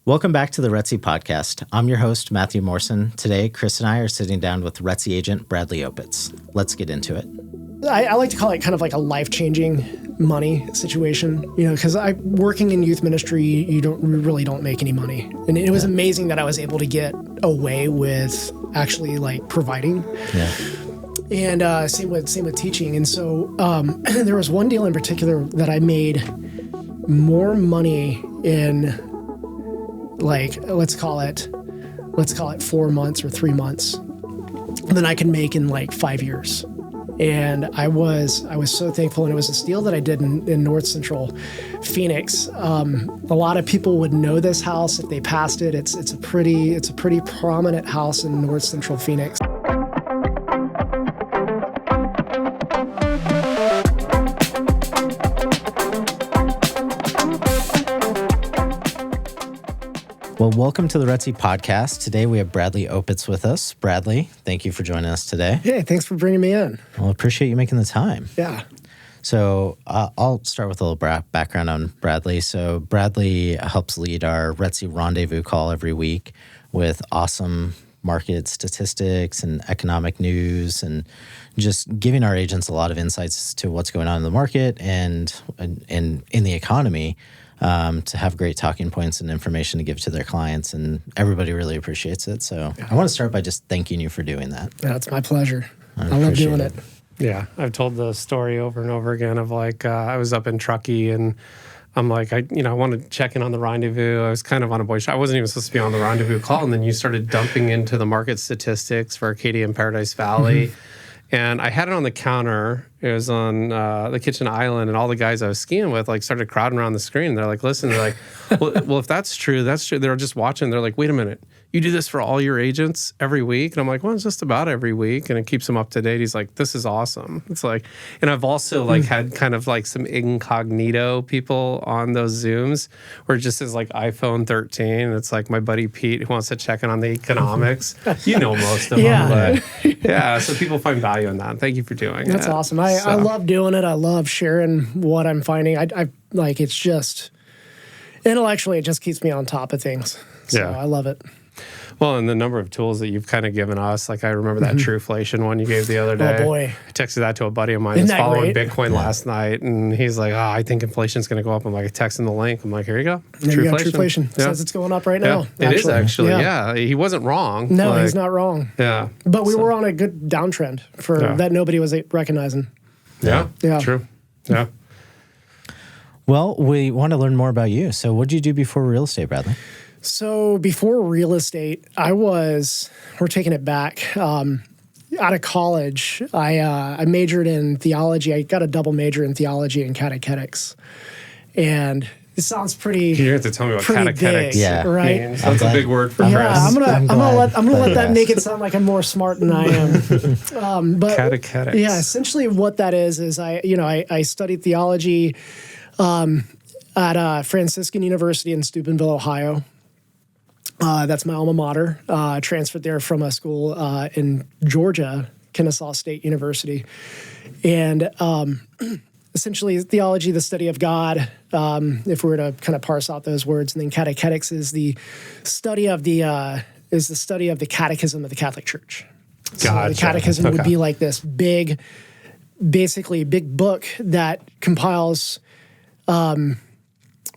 Welcome back to the RETSY podcast. I'm your host, Matthew Morrison. Today, Chris and I are sitting down with RETSY agent Bradley Opitz. Let's get into it. I like to call it kind of like a life-changing money situation, because working in youth ministry, you really don't make any money. And it was amazing that I was able to get away with actually like providing. Yeah. And same with teaching. And so there was one deal in particular that I made more money in, like, let's call it 4 months or 3 months than I can make in like 5 years. And I was so thankful. And it was this deal that I did in North Central Phoenix. A lot of people would know this house if they passed it. It's a pretty prominent house in North Central Phoenix. Well, welcome to the RETSY podcast. Today we have Bradley Opitz with us. Bradley, thank you for joining us today. Hey, thanks for bringing me in. Well, I appreciate you making the time. Yeah. So I'll start with a little background on Bradley. So Bradley helps lead our RETSY Rendezvous call every week with awesome market statistics and economic news and just giving our agents a lot of insights to what's going on in the market and in the economy. To have great talking points and information to give to their clients, and everybody really appreciates it. So I want to start by just thanking you for doing that. Yeah, it's my pleasure. I love doing it. Yeah, I've told the story over and over again of like I was up in Truckee and I'm like, I want to check in on the rendezvous. I was kind of on a boy show. I wasn't even supposed to be on the rendezvous call, and then you started dumping into the market statistics for Arcadia and Paradise Valley. Mm-hmm. And I had it on the counter. It was on the kitchen island, and all the guys I was skiing with like started crowding around the screen. They're like, listen, they're like, well, if that's true, that's true. They're just watching. They're like, wait a minute, you do this for all your agents every week? And I'm like, well, it's just about every week, and it keeps them up to date. He's like, this is awesome. It's like, and I've also like had kind of like some incognito people on those Zooms where it just says like iPhone 13. It's like my buddy Pete who wants to check in on the economics. You know most of them, but yeah. So people find value in that. Thank you for doing That's awesome. I love doing it. I love sharing what I'm finding. I like, it's just intellectually, it just keeps me on top of things. So I love it. Well, and the number of tools that you've kind of given us, like I remember that Trueflation one you gave the other day. Oh, boy. I texted that to a buddy of mine who's following Bitcoin last night, and he's like, I think inflation's going to go up. I'm like, I text him the link. I'm like, here you go. Trueflation. Says it's going up right now. It is actually. Yeah. He wasn't wrong. No, he's not wrong. Yeah. But we were on a good downtrend that nobody was recognizing. Yeah. True. Yeah. Well, we want to learn more about you. So what did you do before real estate, Bradley? So before real estate, we're taking it back. Out of college, I majored in theology. I got a double major in theology and catechetics. And it sounds pretty. You have to tell me what catechetics right? means. That's a big word for Chris. I'm gonna let that make it sound like I'm more smart than I am. But catechetics. Yeah, essentially what that is I studied theology at Franciscan University in Steubenville, Ohio. That's my alma mater. Transferred there from a school in Georgia, Kennesaw State University. And essentially, theology, the study of God, if we were to kind of parse out those words. And then catechetics is the study of the catechism of the Catholic Church. Gotcha. So the catechism would be like this big book that compiles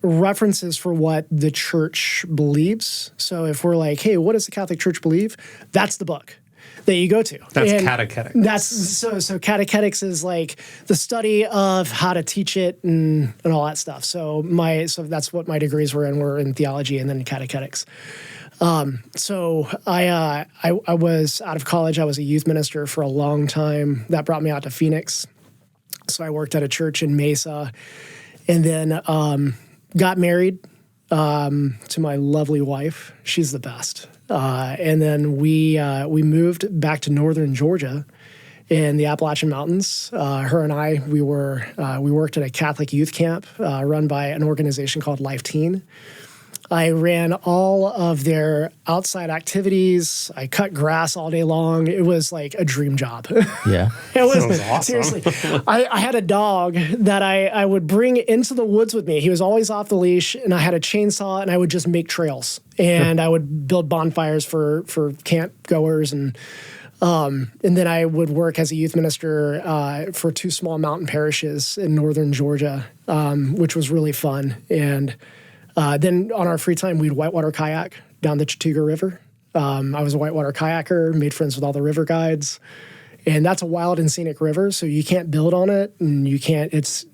references for what the church believes. So if we're like, hey, what does the Catholic Church believe? That's the book that you go to. That's catechetics. That's so catechetics is like the study of how to teach it and all that stuff. So that's what my degrees were in theology and then catechetics. So I was out of college. I was a youth minister for a long time. That brought me out to Phoenix. So I worked at a church in Mesa, and then got married to my lovely wife. She's the best. And then we moved back to northern Georgia in the Appalachian Mountains. Her and I, we worked at a Catholic youth camp run by an organization called Life Teen. I ran all of their outside activities. I cut grass all day long. It was like a dream job. Yeah. It was Sounds awesome. seriously. I had a dog that I would bring into the woods with me. He was always off the leash, and I had a chainsaw, and I would just make trails. And I would build bonfires for camp goers, and then I would work as a youth minister for 2 small mountain parishes in northern Georgia, which was really fun. And then on our free time, we'd whitewater kayak down the Chattooga River. I was a whitewater kayaker, made friends with all the river guides. And that's a wild and scenic river, so you can't build on it, and you can't, it's,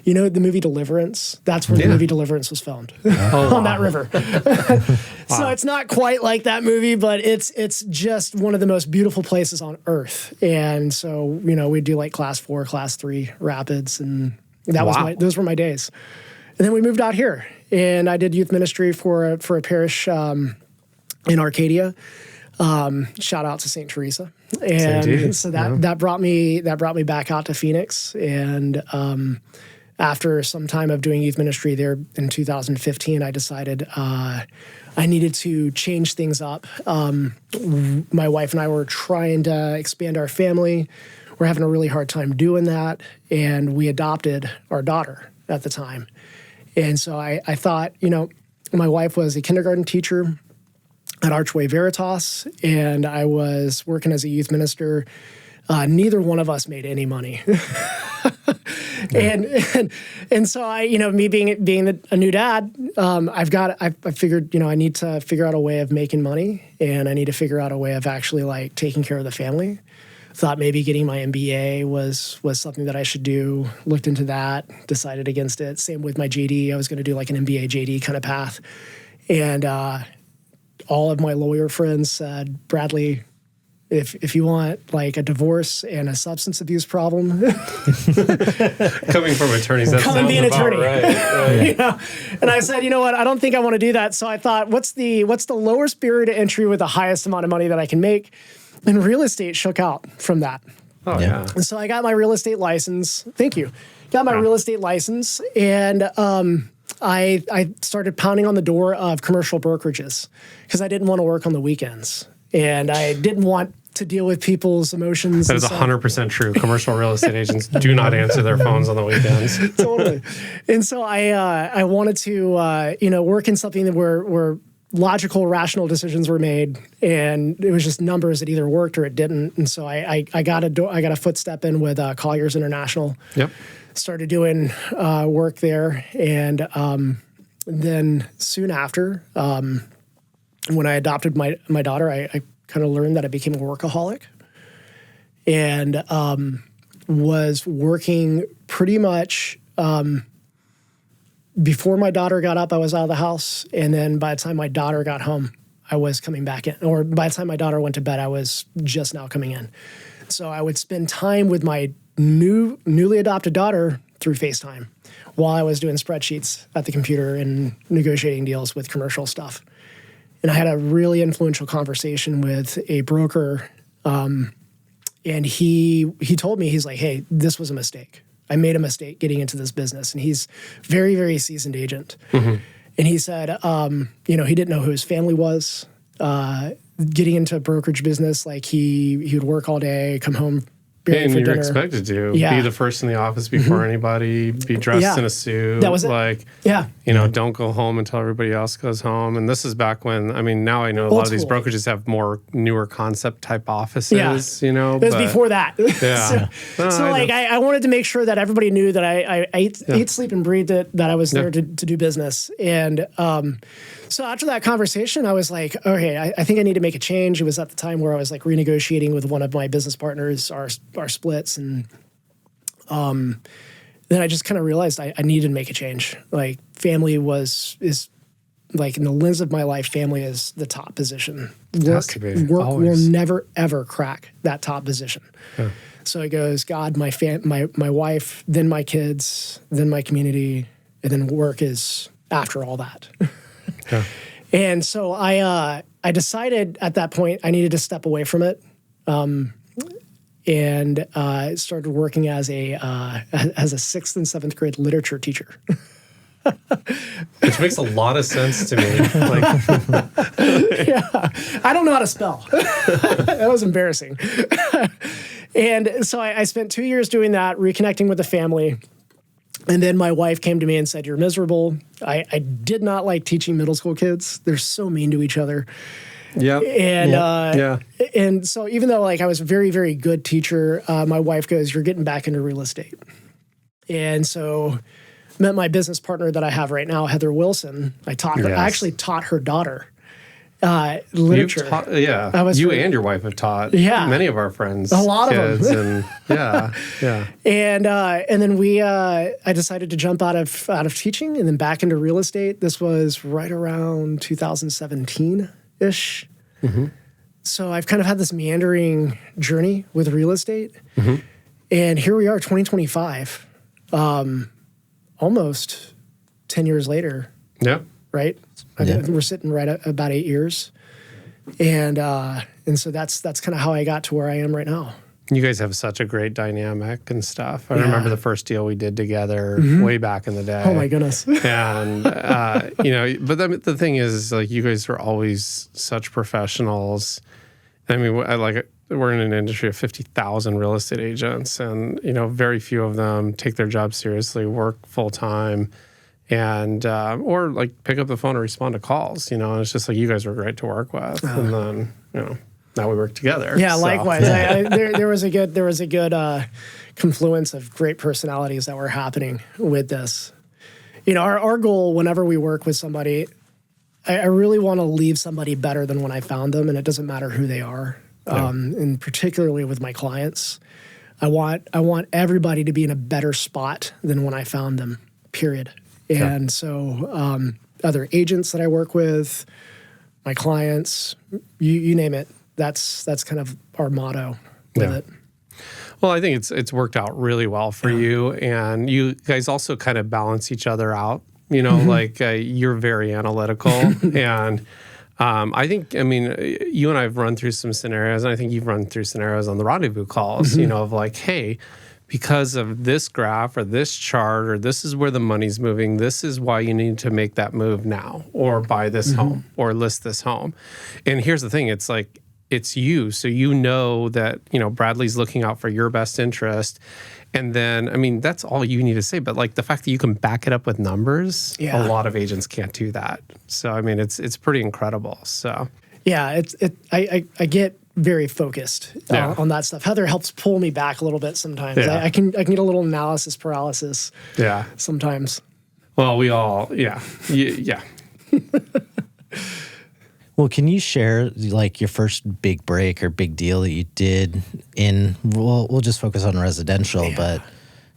you know, the movie Deliverance? That's where the movie Deliverance was filmed, on that river. So it's not quite like that movie, but it's just one of the most beautiful places on earth. And so, you know, we'd do like class 4, class 3 rapids, and those were my days. And then we moved out here, and I did youth ministry for a parish in Arcadia. Shout out to St. Teresa. And so that brought me back out to Phoenix. And after some time of doing youth ministry there in 2015, I decided I needed to change things up. My wife and I were trying to expand our family. We're having a really hard time doing that. And we adopted our daughter at the time. And so I thought, you know, my wife was a kindergarten teacher at Archway Veritas, and I was working as a youth minister. Neither one of us made any money. And so I, you know, me being a new dad, I figured, you know, I need to figure out a way of making money, and I need to figure out a way of actually like taking care of the family. Thought maybe getting my MBA was something that I should do. Looked into that, decided against it. Same with my JD. I was going to do like an MBA JD kind of path. And all of my lawyer friends said, Bradley, if you want like a divorce and a substance abuse problem, coming from attorneys, that come and sounds be an about attorney. Right. You know? And I said, you know what? I don't think I want to do that. So I thought, what's the lowest barrier to entry with the highest amount of money that I can make? And real estate shook out from that. Oh yeah. And so I got my real estate license. Thank you. Got my real estate license, and I started pounding on the door of commercial brokerages because I didn't want to work on the weekends, and I didn't want to deal with people's emotions. That is 100% true. Commercial real estate agents do not answer their phones on the weekends. Totally. And so I wanted to work in something where logical, rational decisions were made, and it was just numbers that either worked or it didn't. And so I got a footstep in with Colliers International. Yep. Started doing work there, and then soon after, when I adopted my daughter, I kind of learned that I became a workaholic, and was working pretty much. Before my daughter got up, I was out of the house. And then by the time my daughter got home, I was coming back in. Or by the time my daughter went to bed, I was just now coming in. So I would spend time with my newly adopted daughter through FaceTime while I was doing spreadsheets at the computer and negotiating deals with commercial stuff. And I had a really influential conversation with a broker. And he told me, he's like, hey, this was a mistake. I made a mistake getting into this business. And he's very, very seasoned agent. Mm-hmm. And he said, he didn't know who his family was. Getting into a brokerage business, like he would work all day, come home, and you're expected to be the first in the office before anybody, be dressed in a suit. That was it. Like, don't go home until everybody else goes home. And this is back when, I mean, now I know a lot of these brokerages have more newer concept type offices, you know. It was before that. Yeah. I wanted to make sure that everybody knew that I ate, sleep, and breathed it, that I was there to do business. And so after that conversation, I was like, okay, I think I need to make a change. It was at the time where I was like renegotiating with one of my business partners, our splits. And then I just kind of realized I needed to make a change. Like family is like in the lens of my life, family is the top position. Work will never, ever crack that top position. Yeah. So it goes, God, my wife, then my kids, then my community, and then work is after all that. Yeah. And so I decided at that point I needed to step away from it, and started working as a 6th and 7th grade literature teacher. Which makes a lot of sense to me. Yeah, I don't know how to spell. That was embarrassing. And so I spent 2 years doing that, reconnecting with the family. And then my wife came to me and said, "You're miserable." I did not like teaching middle school kids. They're so mean to each other. Yeah. And so even though like I was a very, very good teacher, my wife goes, "You're getting back into real estate." And so met my business partner that I have right now, Heather Wilson. I taught her. I actually taught her daughter literature. You and your wife have taught many of our friends. A lot of them. And then I decided to jump out of teaching and then back into real estate. This was right around 2017-ish. Mm-hmm. So I've kind of had this meandering journey with real estate. Mm-hmm. And here we are, 2025. Almost 10 years later. Yeah. Right? We're sitting right at about 8 years. And so that's kind of how I got to where I am right now. You guys have such a great dynamic and stuff. I remember the first deal we did together way back in the day. Oh my goodness. And, but the thing is like, you guys are always such professionals. I mean, we're in an industry of 50,000 real estate agents, and very few of them take their job seriously, work full time, and or like pick up the phone and respond to calls. And it's just like you guys were great to work with, and then now we work together. Yeah, so. Likewise. There was a good confluence of great personalities that were happening with this. Our goal whenever we work with somebody, I really want to leave somebody better than when I found them, and it doesn't matter who they are. And particularly with my clients, I want everybody to be in a better spot than when I found them, period. And so other agents that I work with, my clients, you name it, that's kind of our motto with it. Well, I think it's worked out really well for you, and you guys also kind of balance each other out. Like you're very analytical and I think, you and I have run through some scenarios, and I think you've run through scenarios on the rendezvous calls, of like, hey, because of this graph or this chart or this is where the money's moving, this is why you need to make that move now or buy this home or list this home. And here's the thing, it's like, it's you. So that, Bradley's looking out for your best interest. And then, that's all you need to say. But like the fact that you can back it up with numbers, a lot of agents can't do that. So, it's pretty incredible. So, yeah, I get very focused on that stuff. Heather helps pull me back a little bit sometimes. Yeah. I can get a little analysis paralysis. Yeah. Sometimes. Well, we all, yeah. Well, can you share like your first big break or big deal that you did in, we'll just focus on residential, but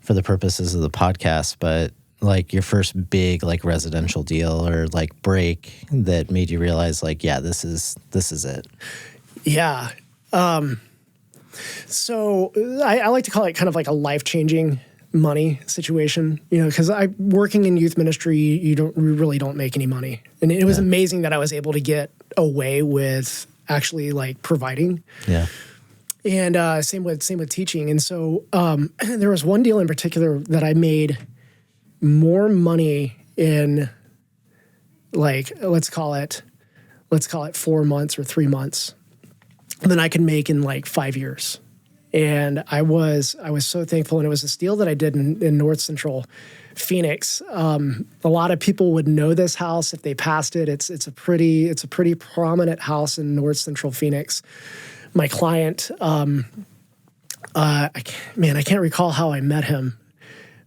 for the purposes of the podcast, but like your first big like residential deal or like break that made you realize like, this is it. Yeah. So I like to call it kind of like a life-changing money situation, because working in youth ministry, you really don't make any money. And it was amazing that I was able to get away with actually like providing. Yeah. And same with teaching. And so there was one deal in particular that I made more money in like, let's call it 4 months or 3 months than I could make in like 5 years. And I was so thankful. And it was this deal that I did in North Central Phoenix. A lot of people would know this house if they passed it. It's a pretty prominent house in North Central Phoenix. My client, I can't recall how I met him.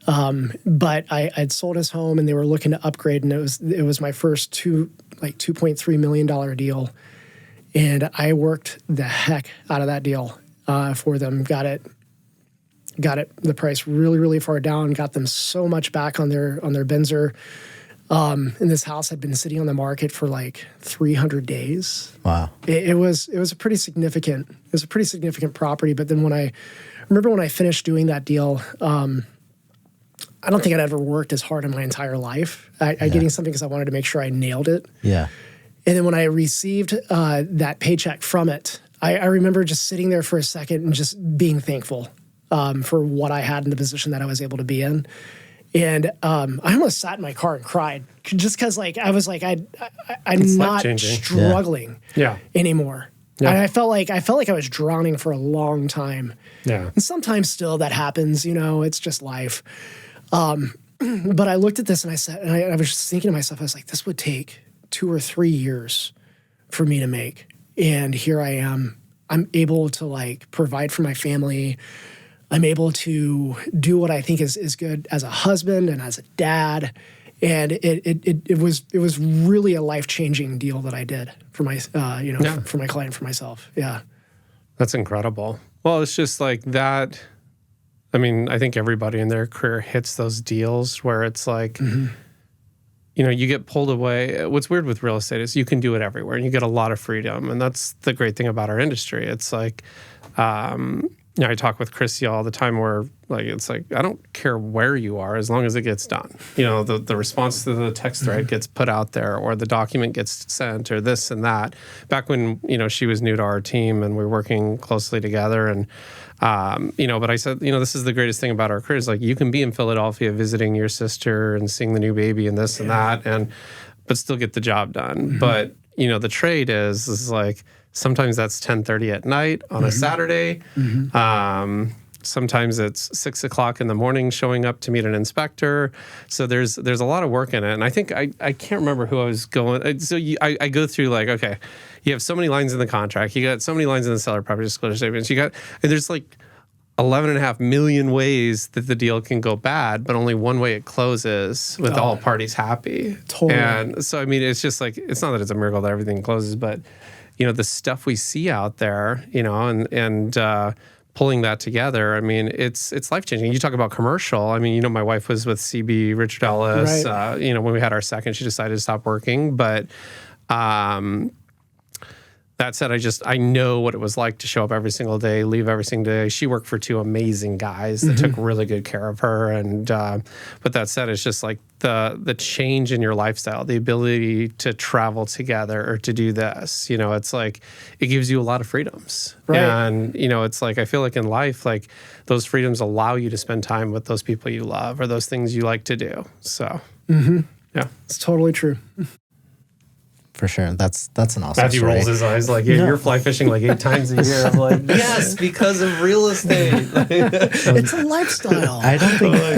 But I'd sold his home and they were looking to upgrade, and it was my first $2.3 million deal. And I worked the heck out of that deal for them. Got it the price really, really far down, got them so much back on their Benzer. And this house had been sitting on the market for like 300 days. Wow. It was a pretty significant property. But then when I finished doing that deal, I don't think I'd ever worked as hard in my entire life at getting something, because I wanted to make sure I nailed it. Yeah. And then when I received that paycheck from it, I remember just sitting there for a second and just being thankful for what I had in the position that I was able to be in. And I almost sat in my car and cried just because I was like, I'm It's not life-changing. struggling anymore. Yeah. And I felt like I was drowning for a long time. Yeah. And sometimes still that happens, it's just life. But I looked at this and I said, and I was just thinking to myself, I was like, this would take 2 or 3 years for me to make. And here I am. I'm able to provide for my family. I'm able to do what I think is good as a husband and as a dad. And it was really a life-changing deal that I did for my for my client, for myself. Yeah. That's incredible. Well, it's just like that. I mean, I think everybody in their career hits those deals where it's like, you get pulled away. What's weird with real estate is you can do it everywhere and you get a lot of freedom. And that's the great thing about our industry. It's like, I talk with Chrissy all the time where it's like, I don't care where you are as long as it gets done. The response to the text thread gets put out there or the document gets sent or this and that. Back when, she was new to our team and we were working closely together and, but I said, this is the greatest thing about our career is you can be in Philadelphia visiting your sister and seeing the new baby and this and that but still get the job done. But, the trade is sometimes that's 10:30 at night on a Saturday. Sometimes it's 6:00 in the morning showing up to meet an inspector. So there's a lot of work in it. And I think I can't remember who I was going. So I go through okay, you have so many lines in the contract. You got so many lines in the seller property disclosure statements. And there's 11.5 million ways that the deal can go bad, but only one way it closes with all parties happy. Totally. And so, I mean, it's just it's not that it's a miracle that everything closes, but the stuff we see out there, and pulling that together, I mean, it's life-changing. You talk about commercial. I mean, my wife was with CB, Richard Ellis. Right. When we had our second, she decided to stop working. But that said, I know what it was like to show up every single day, leave every single day. She worked for 2 amazing guys that took really good care of her. And but that said, it's just the change in your lifestyle, the ability to travel together or to do this. It's it gives you a lot of freedoms. Right. And it's I feel like in life, those freedoms allow you to spend time with those people you love or those things you like to do. So yeah, it's totally true. For sure. That's an awesome Matthew story. rolls his eyes you're fly fishing 8 times a year. I'm yes, because of real estate. It's a lifestyle. I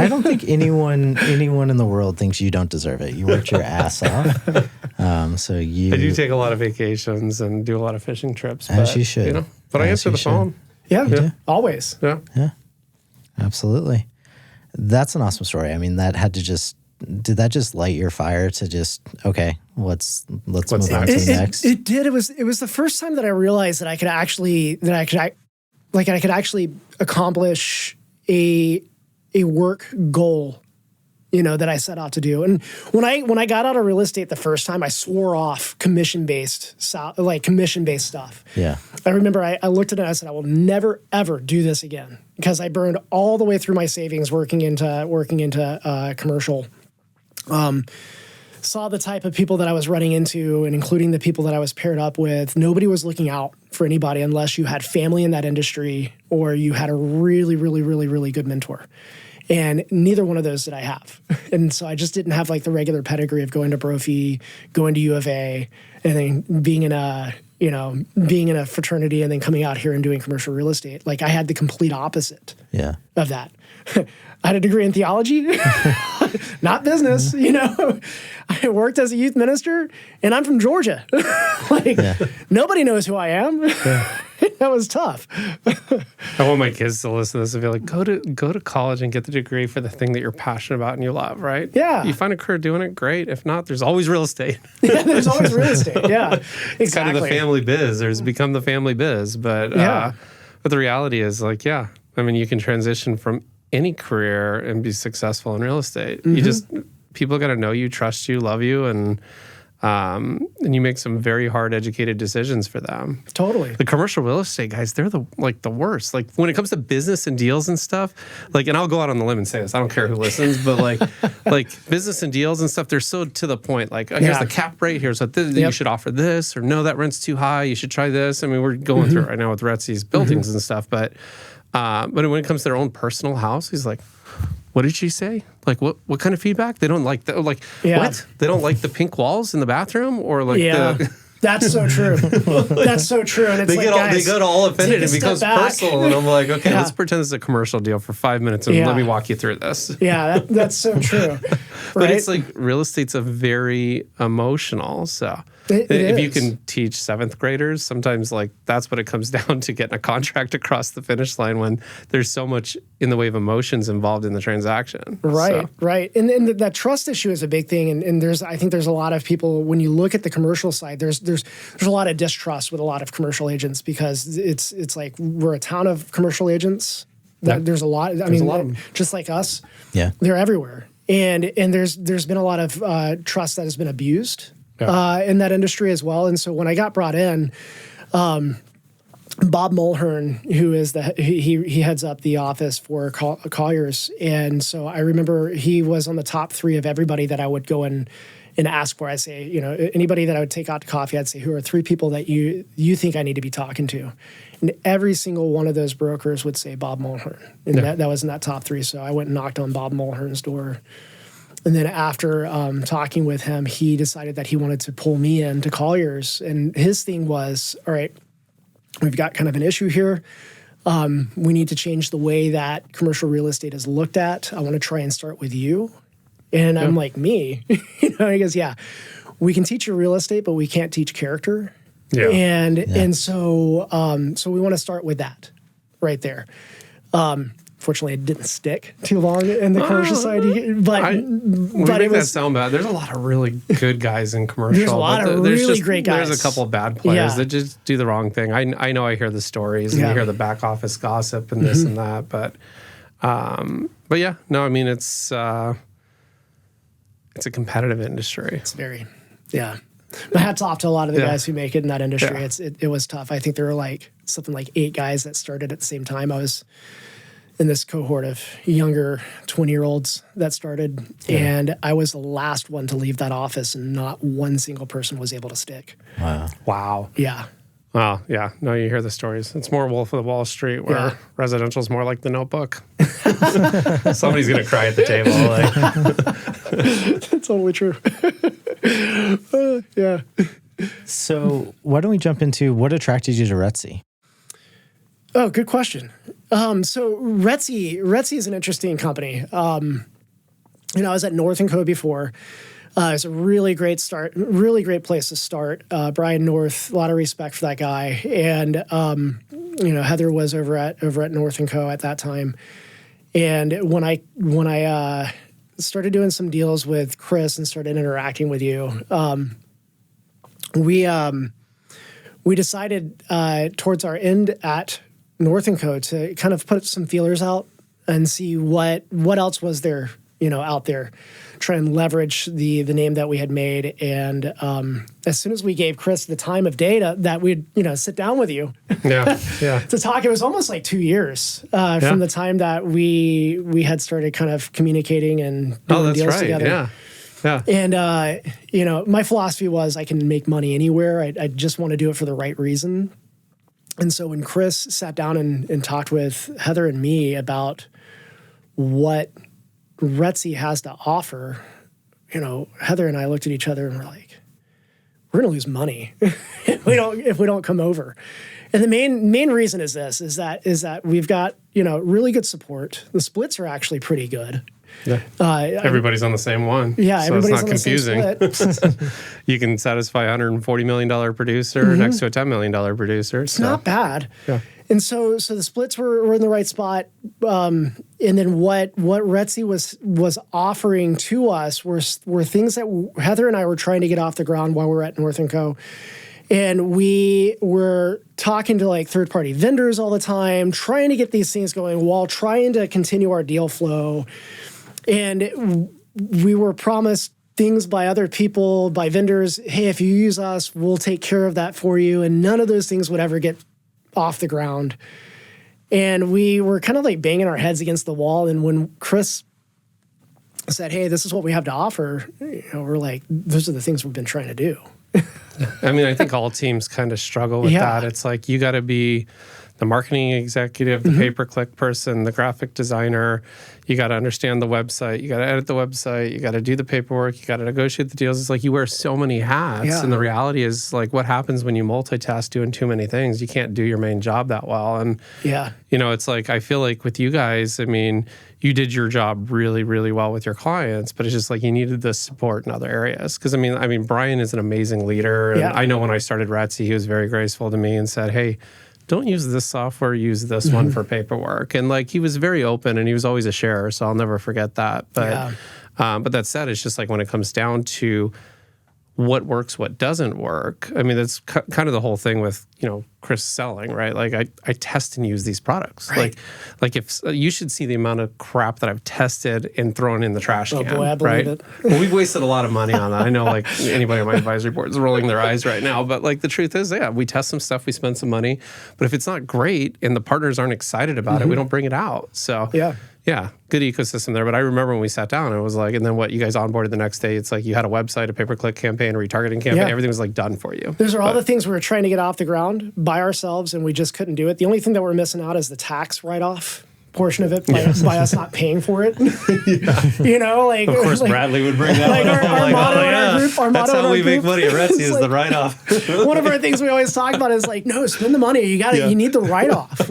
don't think anyone in the world thinks you don't deserve it. You worked your ass off. So you. I do take a lot of vacations and do a lot of fishing trips. As you should. But I answer the phone. Yeah, always. Yeah. Absolutely. That's an awesome story. I mean, did that just light your fire to just, okay, let's move on to the next? It did. It was the first time that I realized that I could actually accomplish a work goal, that I set out to do. And when I got out of real estate the first time, I swore off commission-based stuff. Yeah. I remember I looked at it and I said, I will never, ever do this again because I burned all the way through my savings working into commercial. Saw the type of people that I was running into and including the people that I was paired up with. Nobody was looking out for anybody unless you had family in that industry or you had a really, really, really, really good mentor. And neither one of those did I have. And so I just didn't have the regular pedigree of going to Brophy, going to U of A, and then being in a fraternity and then coming out here and doing commercial real estate. I had the complete opposite of that. I had a degree in theology, not business, I worked as a youth minister and I'm from Georgia. Nobody knows who I am. That was tough. I want my kids to listen to this and be go to college and get the degree for the thing that you're passionate about and you love, right? Yeah. You find a career doing it, great. If not, there's always real estate. Yeah, there's always real estate. Yeah, exactly. It's kind of the family biz. There's become the family biz. But but the reality is I mean, you can transition from any career and be successful in real estate. People got to know you, trust you, love you, and you make some very hard, educated decisions for them. Totally. The commercial real estate guys, they're the worst. When it comes to business and deals and stuff, and I'll go out on the limb and say this. I don't care who listens, but business and deals and stuff, they're so to the point. Here's the cap rate. Here's what you should offer this, or no, that rent's too high. You should try this. I mean, we're going through it right now with RETSY's buildings and stuff, but when it comes to their own personal house, he's like, what did she say? Like, what kind of feedback? They don't like what? They don't like the pink walls in the bathroom, or like the. That's so true. That's so true. And it's they get all offended and it becomes personal. And I'm like, okay, let's pretend it's a commercial deal for 5 minutes and let me walk you through this. Yeah, that's so true. Right? But it's like real estate's a very emotional. So if you can teach 7th graders, sometimes like that's what it comes down to, getting a contract across the finish line when there's so much in the way of emotions involved in the transaction. Right, right. And that trust issue is a big thing. And I think there's a lot of people, when you look at the commercial side, there's a lot of distrust with a lot of commercial agents, because it's like we're a town of commercial agents. There's a lot. I mean, a lot of them. Just like us. Yeah, they're everywhere. And there's been a lot of trust that has been abused in that industry as well. And so when I got brought in, Bob Mulhern, who is he heads up the office for Colliers, and so I remember he was on the top 3 of everybody that I would go and ask for. I'd say, anybody that I would take out to coffee, I'd say, who are 3 people that you think I need to be talking to? And every single one of those brokers would say Bob Mulhern. And that was in that top 3. So I went and knocked on Bob Mulhern's door. And then after talking with him, he decided that he wanted to pull me into Colliers. And his thing was, all right, we've got kind of an issue here. We need to change the way that commercial real estate is looked at. I want to try and start with you. And I'm like, me? He goes, yeah, we can teach you real estate, but we can't teach character. Yeah. And so we want to start with that right there. Fortunately, it didn't stick too long in the commercial side. But it was, that sound bad. There's a lot of really good guys in commercial. There's a lot of really great guys. There's a couple of bad players that just do the wrong thing. I know I hear the stories and you hear the back office gossip and this and that. But yeah, no, I mean, it's a competitive industry. It's very, My hat's off to a lot of the guys who make it in that industry. It was tough. I think there were something like 8 guys that started at the same time. I was in this cohort of younger 20-year-olds that started, and I was the last one to leave that office, and not one single person was able to stick. Wow. Yeah. Well, yeah. No, you hear the stories. It's more Wolf of the Wall Street, where residential is more like The Notebook. Somebody's going to cry at the table. That's totally true. Yeah. So why don't we jump into what attracted you to RETSY? Oh, good question. So RETSY is an interesting company. I was at North & Co before. It's a really great start, really great place to start. Brian North, a lot of respect for that guy. And, Heather was over at North & Co at that time. And when I started doing some deals with Chris and started interacting with you, we decided towards our end at North & Co to kind of put some feelers out and see what else was there, out there, try and leverage the name that we had made. And as soon as we gave Chris the time of day that we'd, sit down with you to talk, it was almost like 2 years from the time that we had started kind of communicating and doing deals together. Yeah. And, my philosophy was I can make money anywhere. I just want to do it for the right reason. And so when Chris sat down and talked with Heather and me about what RETSY has to offer, Heather and I looked at each other and we're like, we're going to lose money if we don't come over. And the main reason is this, is that we've got, really good support. The splits are actually pretty good. Yeah. Everybody's on the same one. Yeah, so everybody's it's not on the same confusing. You can satisfy a $140 million producer next to a $10 million producer. It's not bad. Yeah. And so the splits were in the right spot. And then what RETSY was offering to us were things that Heather and I were trying to get off the ground while we were at North & Co. And we were talking to third-party vendors all the time, trying to get these things going while trying to continue our deal flow. And we were promised things by other people, by vendors, hey, if you use us, we'll take care of that for you. And none of those things would ever get off the ground. And we were kind of banging our heads against the wall. And when Chris said, hey, this is what we have to offer, we're like, those are the things we've been trying to do. I mean, I think all teams kind of struggle with that. It's like you got to be the marketing executive, the pay-per-click person, the graphic designer. You got to understand the website. You got to edit the website. You got to do the paperwork. You got to negotiate the deals. It's like you wear so many hats. Yeah. And the reality is, like, what happens when you multitask doing too many things? You can't do your main job that well. And, it's like, I feel like with you guys, I mean, you did your job really, really well with your clients, but it's just like you needed the support in other areas. Because, I mean, Brian is an amazing leader. And I know when I started RETSY, he was very graceful to me and said, hey, don't use this software, use this one for paperwork. And like, he was very open and he was always a sharer, so I'll never forget that. But that said, it's just like when it comes down to what works, what doesn't work. I mean, that's kind of the whole thing with, Chris selling, right? Like I test and use these products. Right. Like if you should see the amount of crap that I've tested and thrown in the trash can. Boy, I believe it. Well, we've wasted a lot of money on that. I know like anybody on my advisory board is rolling their eyes right now, but like the truth is, we test some stuff, we spend some money, but if it's not great and the partners aren't excited about it, we don't bring it out. So yeah, good ecosystem there. But I remember when we sat down, it was like, and then what, you guys onboarded the next day, it's like you had a website, a pay-per-click campaign, a retargeting campaign, everything was like done for you. Those are all the things we were trying to get off the ground by ourselves, and we just couldn't do it. The only thing that we're missing out is the tax write-off portion of it by us not paying for it. Like... Of course, Bradley would bring that like up. Our motto in our group, that's how we make money at RETSY is the write-off. One of our things we always talk about is like, no, spend the money. You need the write-off.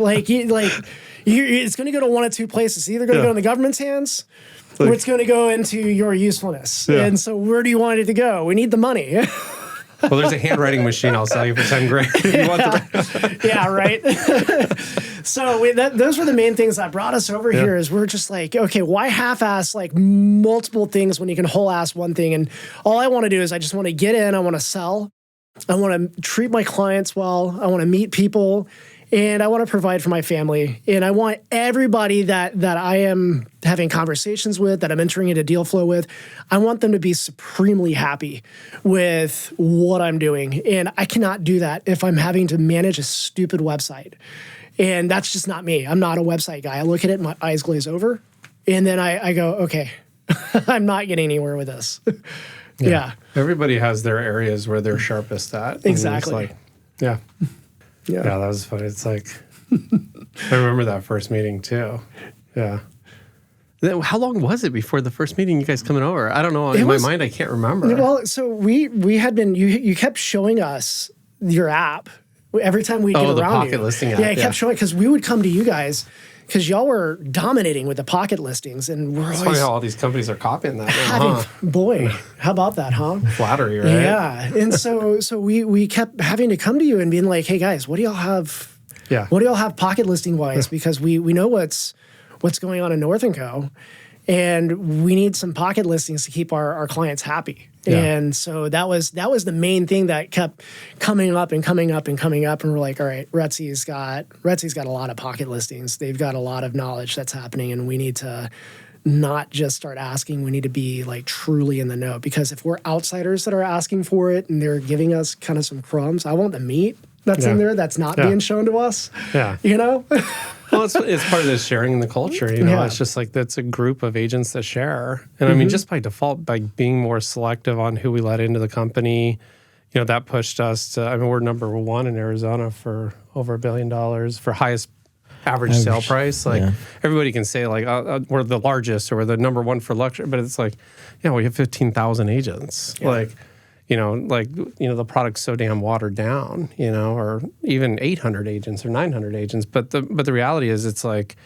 It's going to go to one of two places. It's either going to go in the government's hands or it's going to go into your usefulness. Yeah. And so where do you want it to go? We need the money. Well, there's a handwriting machine I'll sell you for $10,000 if you want the Yeah, right. So those were the main things that brought us over here is we're just like, okay, why half-ass like multiple things when you can whole-ass one thing? And all I want to do is I just want to get in, I want to sell, I want to treat my clients well, I want to meet people, and I want to provide for my family. And I want everybody that I am having conversations with, that I'm entering into deal flow with, I want them to be supremely happy with what I'm doing. And I cannot do that if I'm having to manage a stupid website. And that's just not me. I'm not a website guy. I look at it, my eyes glaze over, and then I go, okay, I'm not getting anywhere with this. Yeah. Everybody has their areas where they're sharpest at. Exactly. Yeah, that was funny. It's like, I remember that first meeting too. Yeah. Then how long was it before the first meeting you guys coming over? I don't know. In my mind, I can't remember. Well, so we had been, you kept showing us your app every time we'd get around you. Oh, the pocket listing app. Yeah, it kept showing, because we would come to you guys because y'all were dominating with the pocket listings, and we're it's always... funny how all these companies are copying that now, Boy, how about that, huh? Flattery, right? Yeah, and so we kept having to come to you and being like, hey guys, what do y'all have? Yeah. What do y'all have pocket listing wise? Because we know what's going on in North & Co. And we need some pocket listings to keep our clients happy. Yeah. And so that was the main thing that kept coming up and coming up and coming up. And we're like, all right, RETSY's got a lot of pocket listings. They've got a lot of knowledge that's happening, and we need to not just start asking, we need to be like truly in the know. Because if we're outsiders that are asking for it and they're giving us kind of some crumbs, I want the meat that's in there that's not being shown to us. Yeah. Well, it's part of this sharing in the culture, It's just like that's a group of agents that share. And I mean, just by default, by being more selective on who we let into the company, that pushed us to, I mean, we're number one in Arizona for over $1 billion for highest average sale price. Like everybody can say like, we're the largest or we're the number one for luxury, but it's like, we have 15,000 agents. Yeah. The product's so damn watered down, or even 800 agents or 900 agents. But the reality is, it's like